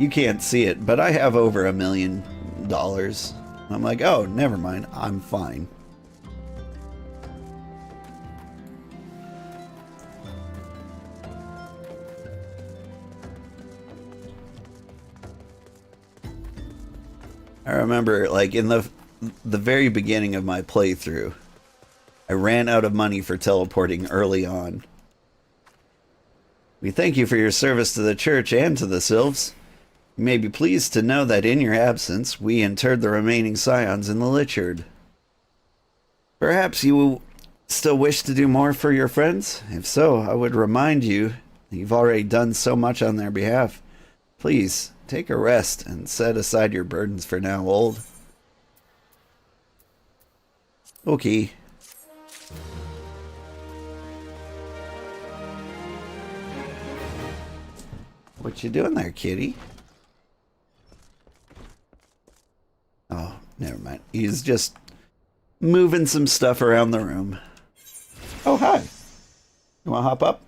You can't see it, but I have over $1 million. I'm like, oh, never mind. I'm fine. I remember, like, in the very beginning of my playthrough, I ran out of money for teleporting early on. We thank you for your service to the church and to the Sylphs. You may be pleased to know that in your absence, we interred the remaining scions in the Lichard. Perhaps you still wish to do more for your friends? If so, I would remind you that you've already done so much on their behalf. Please, take a rest and set aside your burdens for now, old. Okay. What you doing there, kitty? Oh, never mind. He's just moving some stuff around the room. Oh, hi. You want to hop up?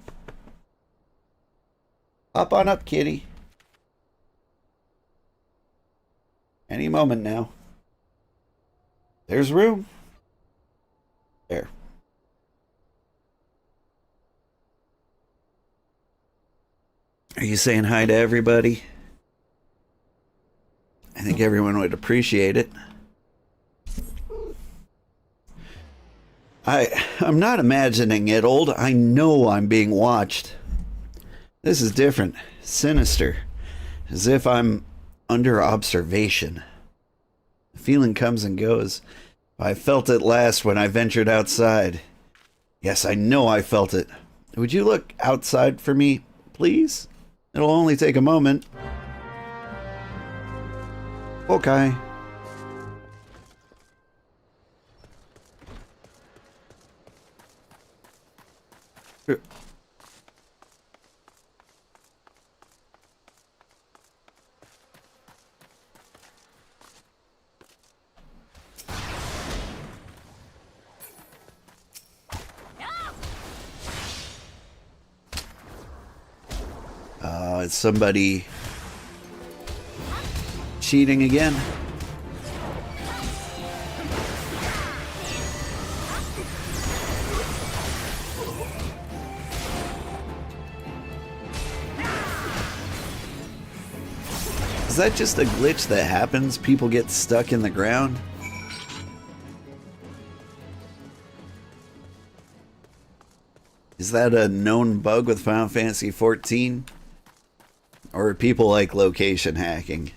Hop on up, kitty. Any moment now. There's room. There. Are you saying hi to everybody? I think everyone would appreciate it. I'm not imagining it, old. I know I'm being watched. This is different. Sinister. As if I'm under observation. The feeling comes and goes. I felt it last when I ventured outside. Yes, I know I felt it. Would you look outside for me, please? It'll only take a moment. Okay. Is somebody cheating again? Is that just a glitch that happens? People get stuck in the ground? Is that a known bug with Final Fantasy XIV? Or people like location hacking?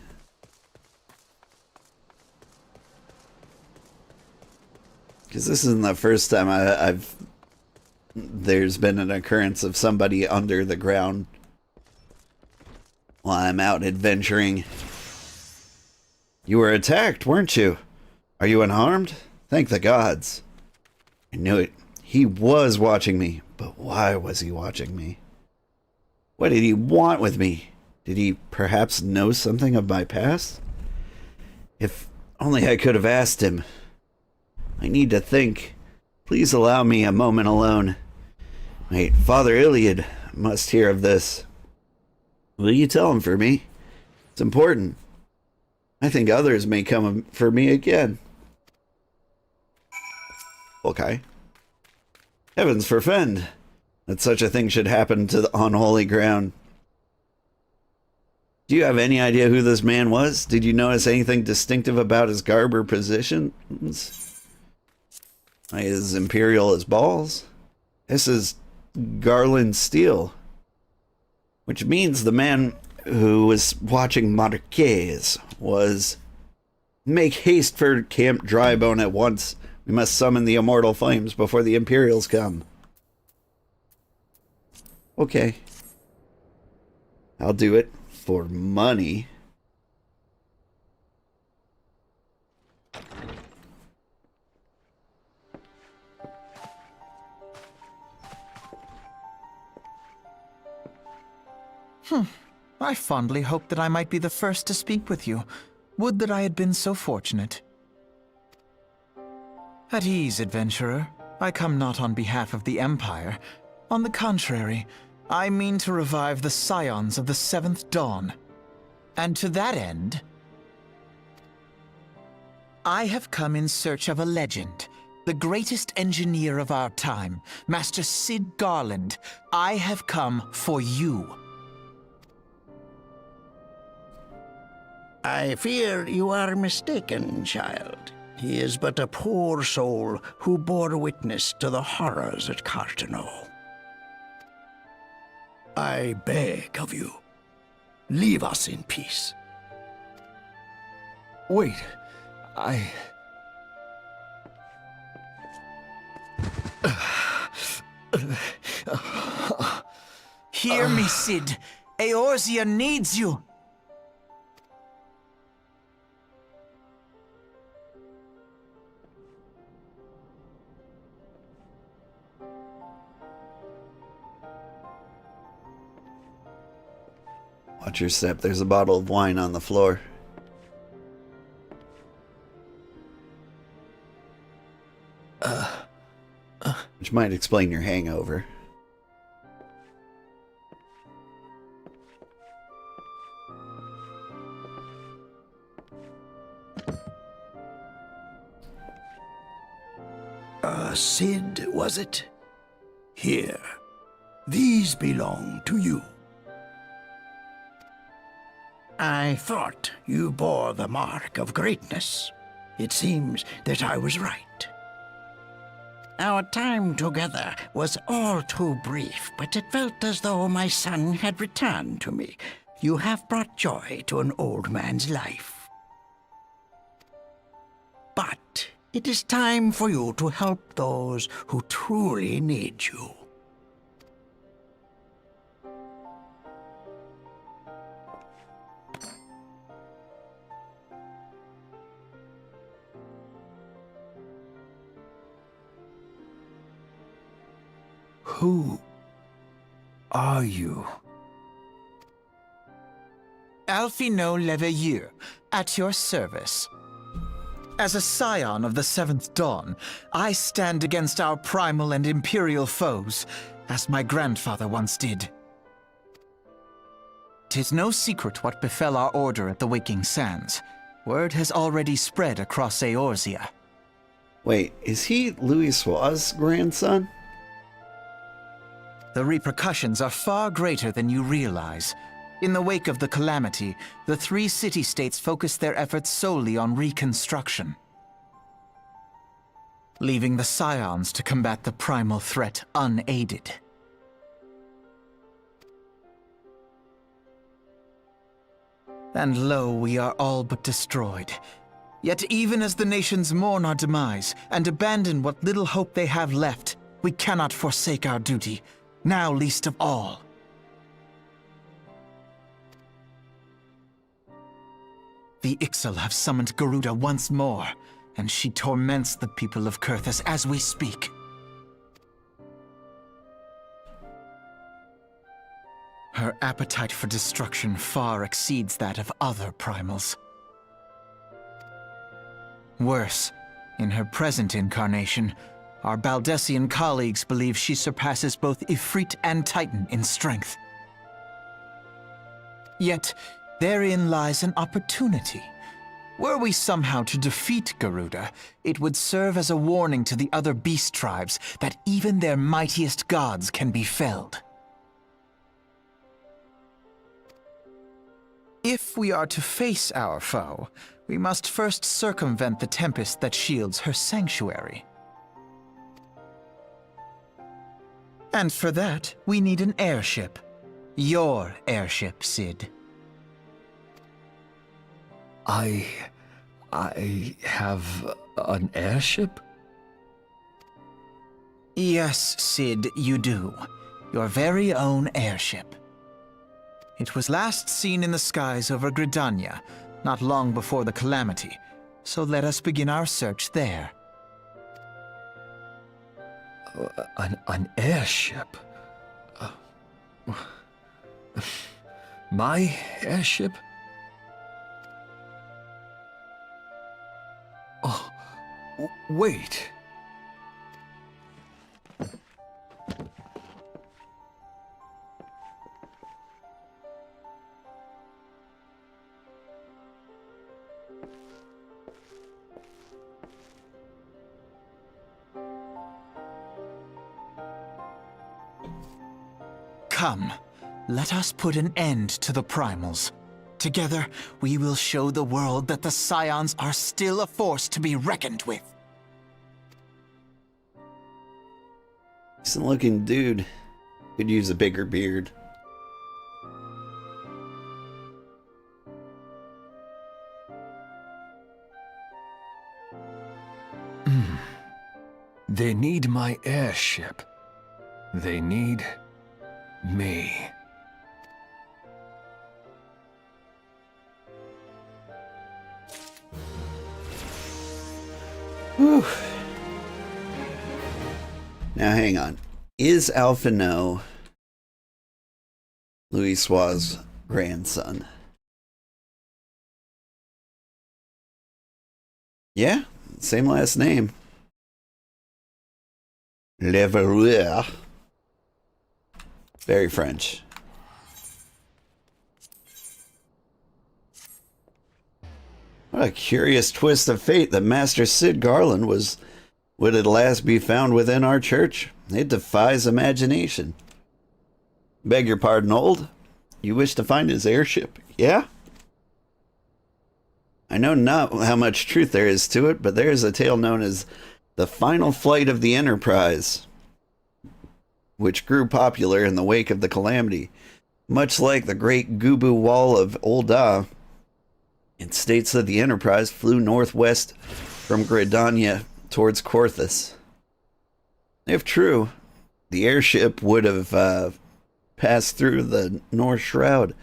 Because this isn't the first time there's been an occurrence of somebody under the ground while I'm out adventuring. You were attacked, weren't you? Are you unharmed? Thank the gods. I knew it. He was watching me, but why was he watching me? What did he want with me? Did he perhaps know something of my past? If only I could have asked him. I need to think. Please allow me a moment alone. Wait, Father Iliad must hear of this. Will you tell him for me? It's important. I think others may come for me again. Okay. Heavens forfend that such a thing should happen to the unholy ground. Do you have any idea who this man was? Did you notice anything distinctive about his garb or positions? As imperial as balls? This is Garland Steel. Which means the man who was watching Marquez was... Make haste for Camp Drybone at once. We must summon the immortal flames before the Imperials come. Okay. I'll do it. For money. I fondly hoped that I might be the first to speak with you. Would that I had been so fortunate. At ease, adventurer. I come not on behalf of the Empire. On the contrary, I mean to revive the scions of the Seventh Dawn. And to that end, I have come in search of a legend. The greatest engineer of our time, Master Sid Garland. I have come for you. I fear you are mistaken, child. He is but a poor soul who bore witness to the horrors at Cartano. I beg of you, leave us in peace. Wait, Hear me, Cid. Eorzea needs you. Watch your step. There's a bottle of wine on the floor. Which might explain your hangover. Cid, was it? Here, these belong to you. I thought you bore the mark of greatness. It seems that I was right. Our time together was all too brief, but it felt as though my son had returned to me. You have brought joy to an old man's life. But it is time for you to help those who truly need you. who are you? Alphino Leveilleur, at your service. As a scion of the Seventh Dawn, I stand against our primal and imperial foes, as my grandfather once did. 'Tis no secret what befell our order at the Waking Sands. Word has already spread across Eorzea. Wait, is he Louis Sua's grandson? The repercussions are far greater than you realize. In the wake of the calamity, the three city-states focused their efforts solely on reconstruction, leaving the Scions to combat the primal threat unaided. And lo, we are all but destroyed. Yet even as the nations mourn our demise and abandon what little hope they have left, we cannot forsake our duty, now least of all. The Ixal have summoned Garuda once more, and she torments the people of Kurthus as we speak. Her appetite for destruction far exceeds that of other primals. Worse, in her present incarnation, our Baldessian colleagues believe she surpasses both Ifrit and Titan in strength. Yet, therein lies an opportunity. Were we somehow to defeat Garuda, it would serve as a warning to the other beast tribes that even their mightiest gods can be felled. If we are to face our foe, we must first circumvent the tempest that shields her sanctuary. And for that, we need an airship. Your airship, Cid. I have an airship? Yes, Cid, you do. Your very own airship. It was last seen in the skies over Gridania, not long before the calamity, so let us begin our search there. An airship? My airship? Oh, wait. Come, let us put an end to the primals. together, we will show the world that the Scions are still a force to be reckoned with. Decent looking dude. Could use a bigger beard. They need my airship. They need me. Whew. Now hang on. Is Alphino Louis Sua's grandson? Yeah, same last name. Leverrier. Very French. What a curious twist of fate that Master Sid Garland would at last be found within our church. It defies imagination. Beg your pardon, old. You wish to find his airship, yeah? I know not how much truth there is to it, but there is a tale known as the final flight of the Enterprise, which grew popular in the wake of the calamity. Much like the great Gubu Wall of Olda, it states that the Enterprise flew northwest from Gridania towards Korthus. If true, the airship would have passed through the North Shroud,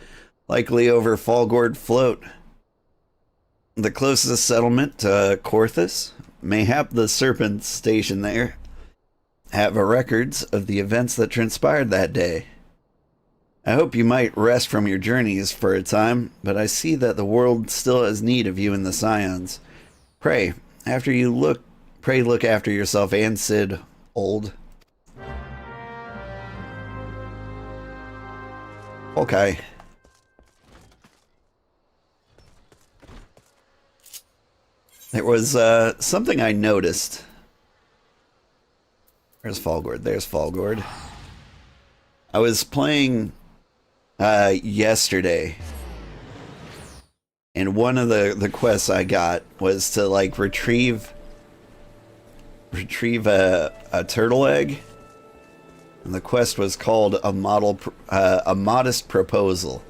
likely over Falgord Float. The closest settlement to Korthus, mayhap the Serpents stationed there, have records of the events that transpired that day. I hope you might rest from your journeys for a time, but I see that the world still has need of you and the Scions. Pray look after yourself and Sid, old. Okay. There was something I noticed. Where's Falgord? There's Falgord. I was playing yesterday, and one of the quests I got was to like retrieve a turtle egg, and the quest was called a modest proposal.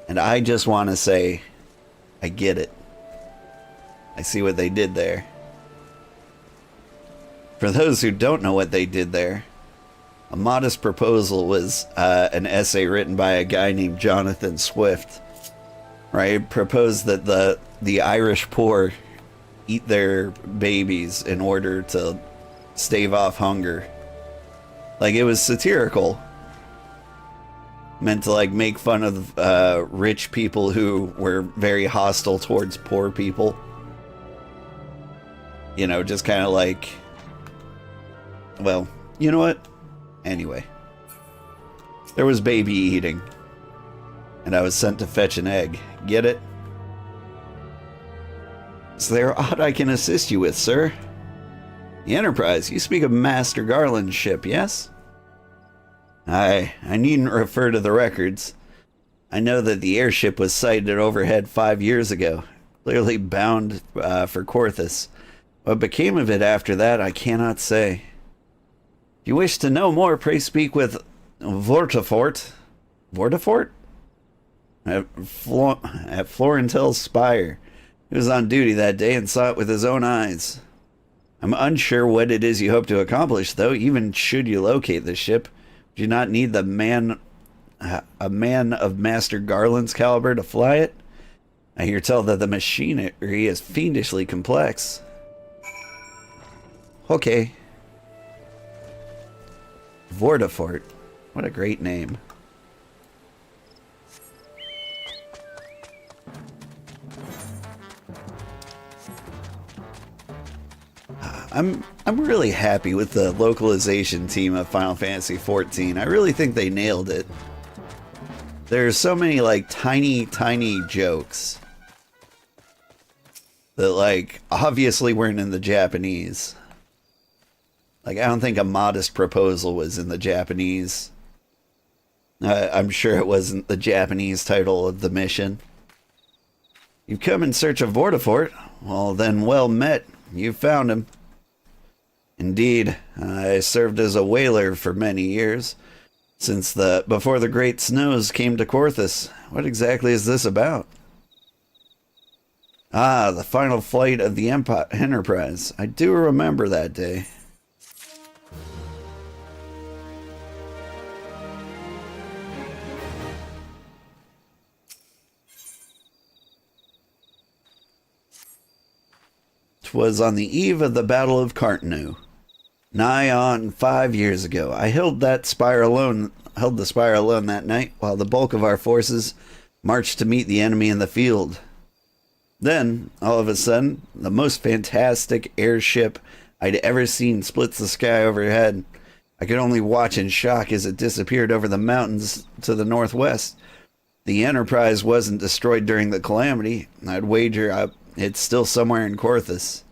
And I just want to say, I get it. I see what they did there. For those who don't know what they did there, a modest proposal was an essay written by a guy named Jonathan Swift. Right, proposed that the Irish poor eat their babies in order to stave off hunger. Like, it was satirical, meant to like make fun of rich people who were very hostile towards poor people. You know, just kind of like, well, you know what? Anyway, there was baby eating, and I was sent to fetch an egg. Get it? Is there aught I can assist you with, sir? The Enterprise, you speak of Master Garland's ship, yes? I needn't refer to the records. I know that the airship was sighted overhead 5 years ago, clearly bound for Korthus. What became of it after that, I cannot say. If you wish to know more, pray speak with Vortifort. Vortifort? At Florentel's Spire. He was on duty that day and saw it with his own eyes. I'm unsure what it is you hope to accomplish, though. Even should you locate the ship, do you not need a man of Master Garland's caliber to fly it? I hear tell that the machinery is fiendishly complex. Okay. Vortifort. What a great name. I'm really happy with the localization team of Final Fantasy XIV. I really think they nailed it. There's so many like tiny jokes that like obviously weren't in the Japanese. Like, I don't think a modest proposal was in the Japanese. I'm sure it wasn't the Japanese title of the mission. You've come in search of Vortifort? Well then, well met. You found him. Indeed, I served as a whaler for many years, before the Great Snows came to Korthus. What exactly is this about? Ah, the final flight of the Enterprise. I do remember that day. Was on the eve of the Battle of Cartanu. Nigh on 5 years ago, I held the spire alone that night, while the bulk of our forces marched to meet the enemy in the field. Then, all of a sudden, the most fantastic airship I'd ever seen splits the sky overhead. I could only watch in shock as it disappeared over the mountains to the northwest. The Enterprise wasn't destroyed during the calamity. I'd wager it's still somewhere in Korthus.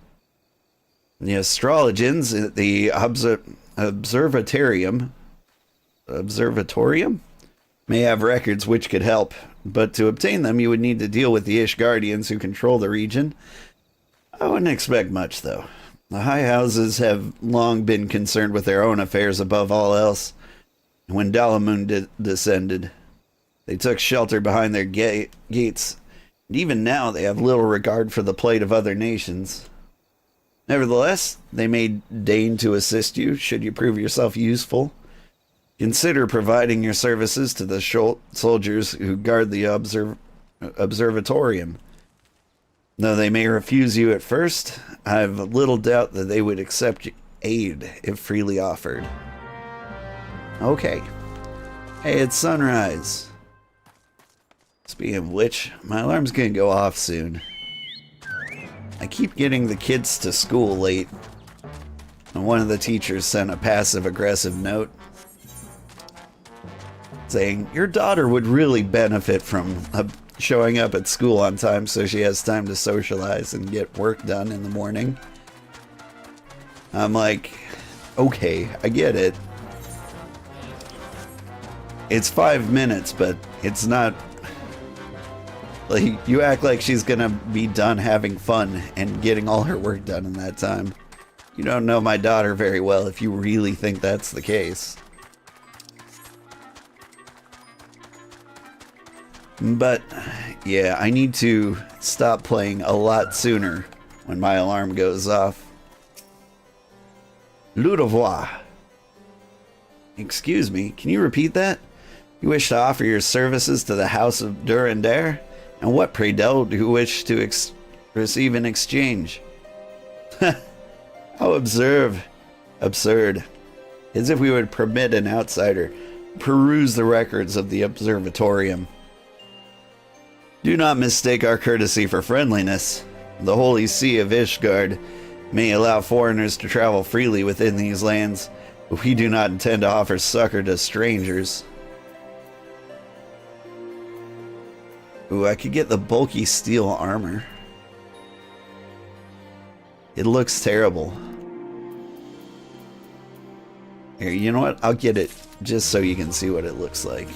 The astrologians at the observatorium may have records which could help, but to obtain them you would need to deal with the Ishgardians who control the region. I wouldn't expect much, though. The High Houses have long been concerned with their own affairs above all else. When Dalamun descended, they took shelter behind their gates. And even now, they have little regard for the plight of other nations. Nevertheless, they may deign to assist you, should you prove yourself useful. Consider providing your services to the soldiers who guard the observatorium. Though they may refuse you at first, I have little doubt that they would accept aid if freely offered. Okay. Hey, it's sunrise. Speaking of which, my alarm's gonna go off soon. I keep getting the kids to school late, and one of the teachers sent a passive-aggressive note saying, your daughter would really benefit from showing up at school on time so she has time to socialize and get work done in the morning. I'm like, okay, I get it. It's 5 minutes, but it's not... Like, you act like she's gonna be done having fun and getting all her work done in that time. You don't know my daughter very well if you really think that's the case. But, yeah, I need to stop playing a lot sooner when my alarm goes off. Ludovois. Excuse me, can you repeat that? You wish to offer your services to the House of Durandare? And what, pray tell, do you wish to receive in exchange? How absurd. As if we would permit an outsider peruse the records of the observatorium. Do not mistake our courtesy for friendliness. The Holy See of Ishgard may allow foreigners to travel freely within these lands, but we do not intend to offer succor to strangers. Ooh, I could get the bulky steel armor. It looks terrible. Here, you know what? I'll get it just so you can see what it looks like.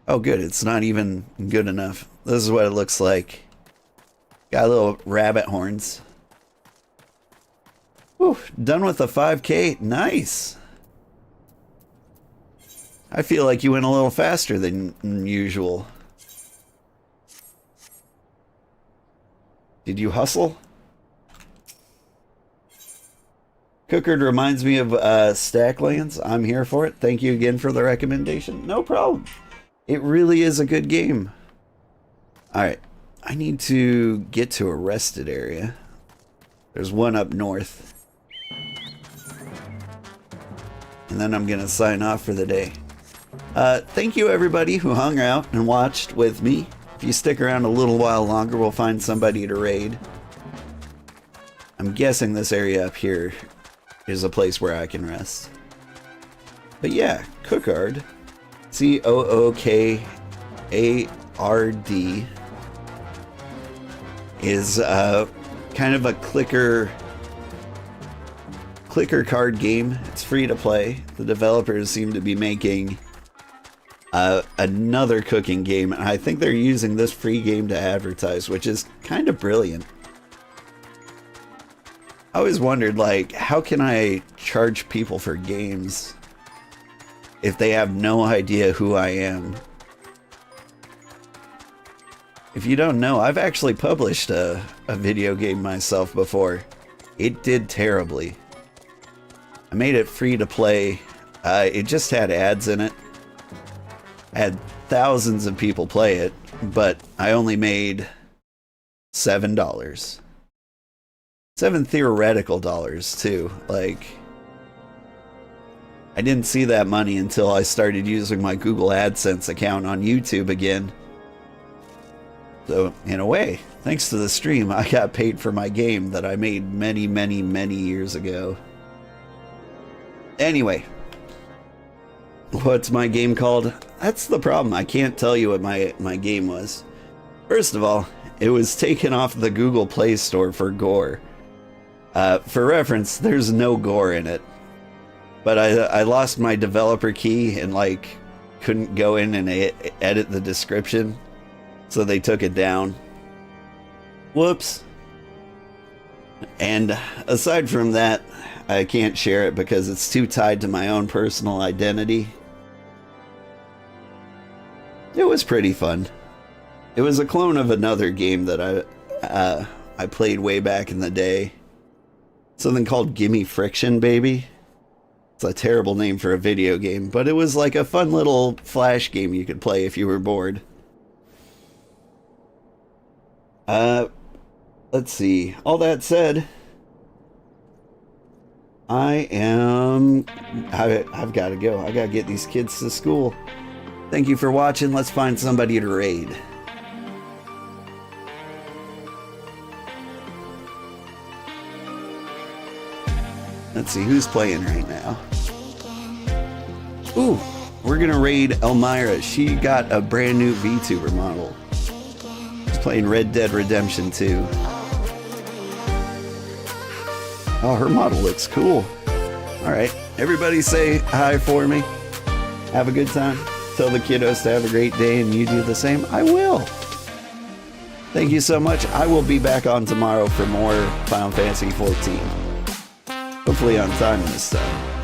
Oh good, it's not even good enough. This is what it looks like. Got little rabbit horns. Whew, done with the 5K. Nice. I feel like you went a little faster than usual. Did you hustle? Cookard reminds me of Stacklands. I'm here for it. Thank you again for the recommendation. No problem. It really is a good game. Alright. I need to get to a rested area. There's one up north. And then I'm going to sign off for the day. Thank you everybody who hung out and watched with me. If you stick around a little while longer, we'll find somebody to raid. I'm guessing this area up here is a place where I can rest. But yeah, Cookard. Cookard is kind of a clicker clicker card game. It's free to play. The developers seem to be making another cooking game, and I think they're using this free game to advertise, which is kind of brilliant. I always wondered, like, how can I charge people for games if they have no idea who I am? If you don't know, I've actually published a video game myself before. It did terribly. I made it free to play. It just had ads in it. I had thousands of people play it, but I only made $7. 7 theoretical dollars, too. Like, I didn't see that money until I started using my Google AdSense account on YouTube again. So, in a way, thanks to the stream, I got paid for my game that I made many, many, many years ago. Anyway, what's my game called? That's the problem. I can't tell you what my game was. First of all, it was taken off the Google Play Store for gore. For reference, there's no gore in it. But I lost my developer key and, like, couldn't go in and edit the description. So they took it down. Whoops. And aside from that, I can't share it because it's too tied to my own personal identity. It was pretty fun. It was a clone of another game that I played way back in the day. Something called Gimme Friction, Baby. It's a terrible name for a video game, but it was like a fun little flash game you could play if you were bored. Let's see. All that said, I've got to go. I got to get these kids to school. Thank you for watching. Let's find somebody to raid. Let's see who's playing right now. Ooh, we're gonna raid Elmira. She got a brand new VTuber model. She's playing Red Dead Redemption 2. Oh, her model looks cool. Alright, everybody say hi for me. Have a good time. Tell the kiddos to have a great day, and you do the same. I will. Thank you so much. I will be back on tomorrow for more Final Fantasy XIV. Hopefully on time this time.